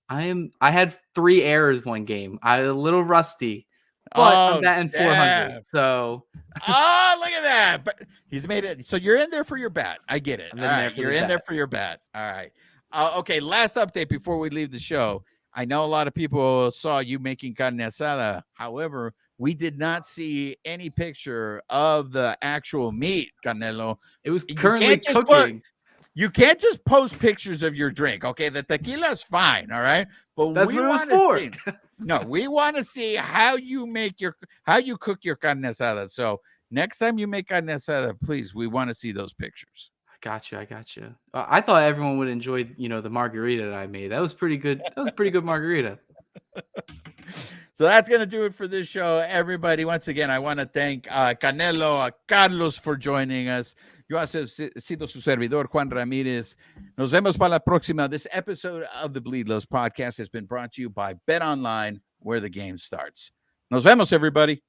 I had 3 errors one game. I'm a little rusty, but I'm batting 400. So, look at that! But he's made it. So you're in there for your bat. I get it. All right, you're in there for your bat. All right. Okay. Last update before we leave the show. I know a lot of people saw you making carne asada. However, we did not see any picture of the actual meat, Canelo. It was currently cooking. You can't just post pictures of your drink, okay? The tequila is fine, all right? But that's what it was for. No, we want to see how you cook your carne asada. So next time you make carne asada, please, we want to see those pictures. I got you. I thought everyone would enjoy, the margarita that I made. That was pretty good. That was a pretty good margarita. So that's going to do it for this show, everybody. Once again, I want to thank Canelo, Carlos for joining us. Yo he sido su servidor, Juan Ramírez. Nos vemos para la próxima. This episode of the Bleed Lows podcast has been brought to you by Bet Online, where the game starts. Nos vemos, everybody.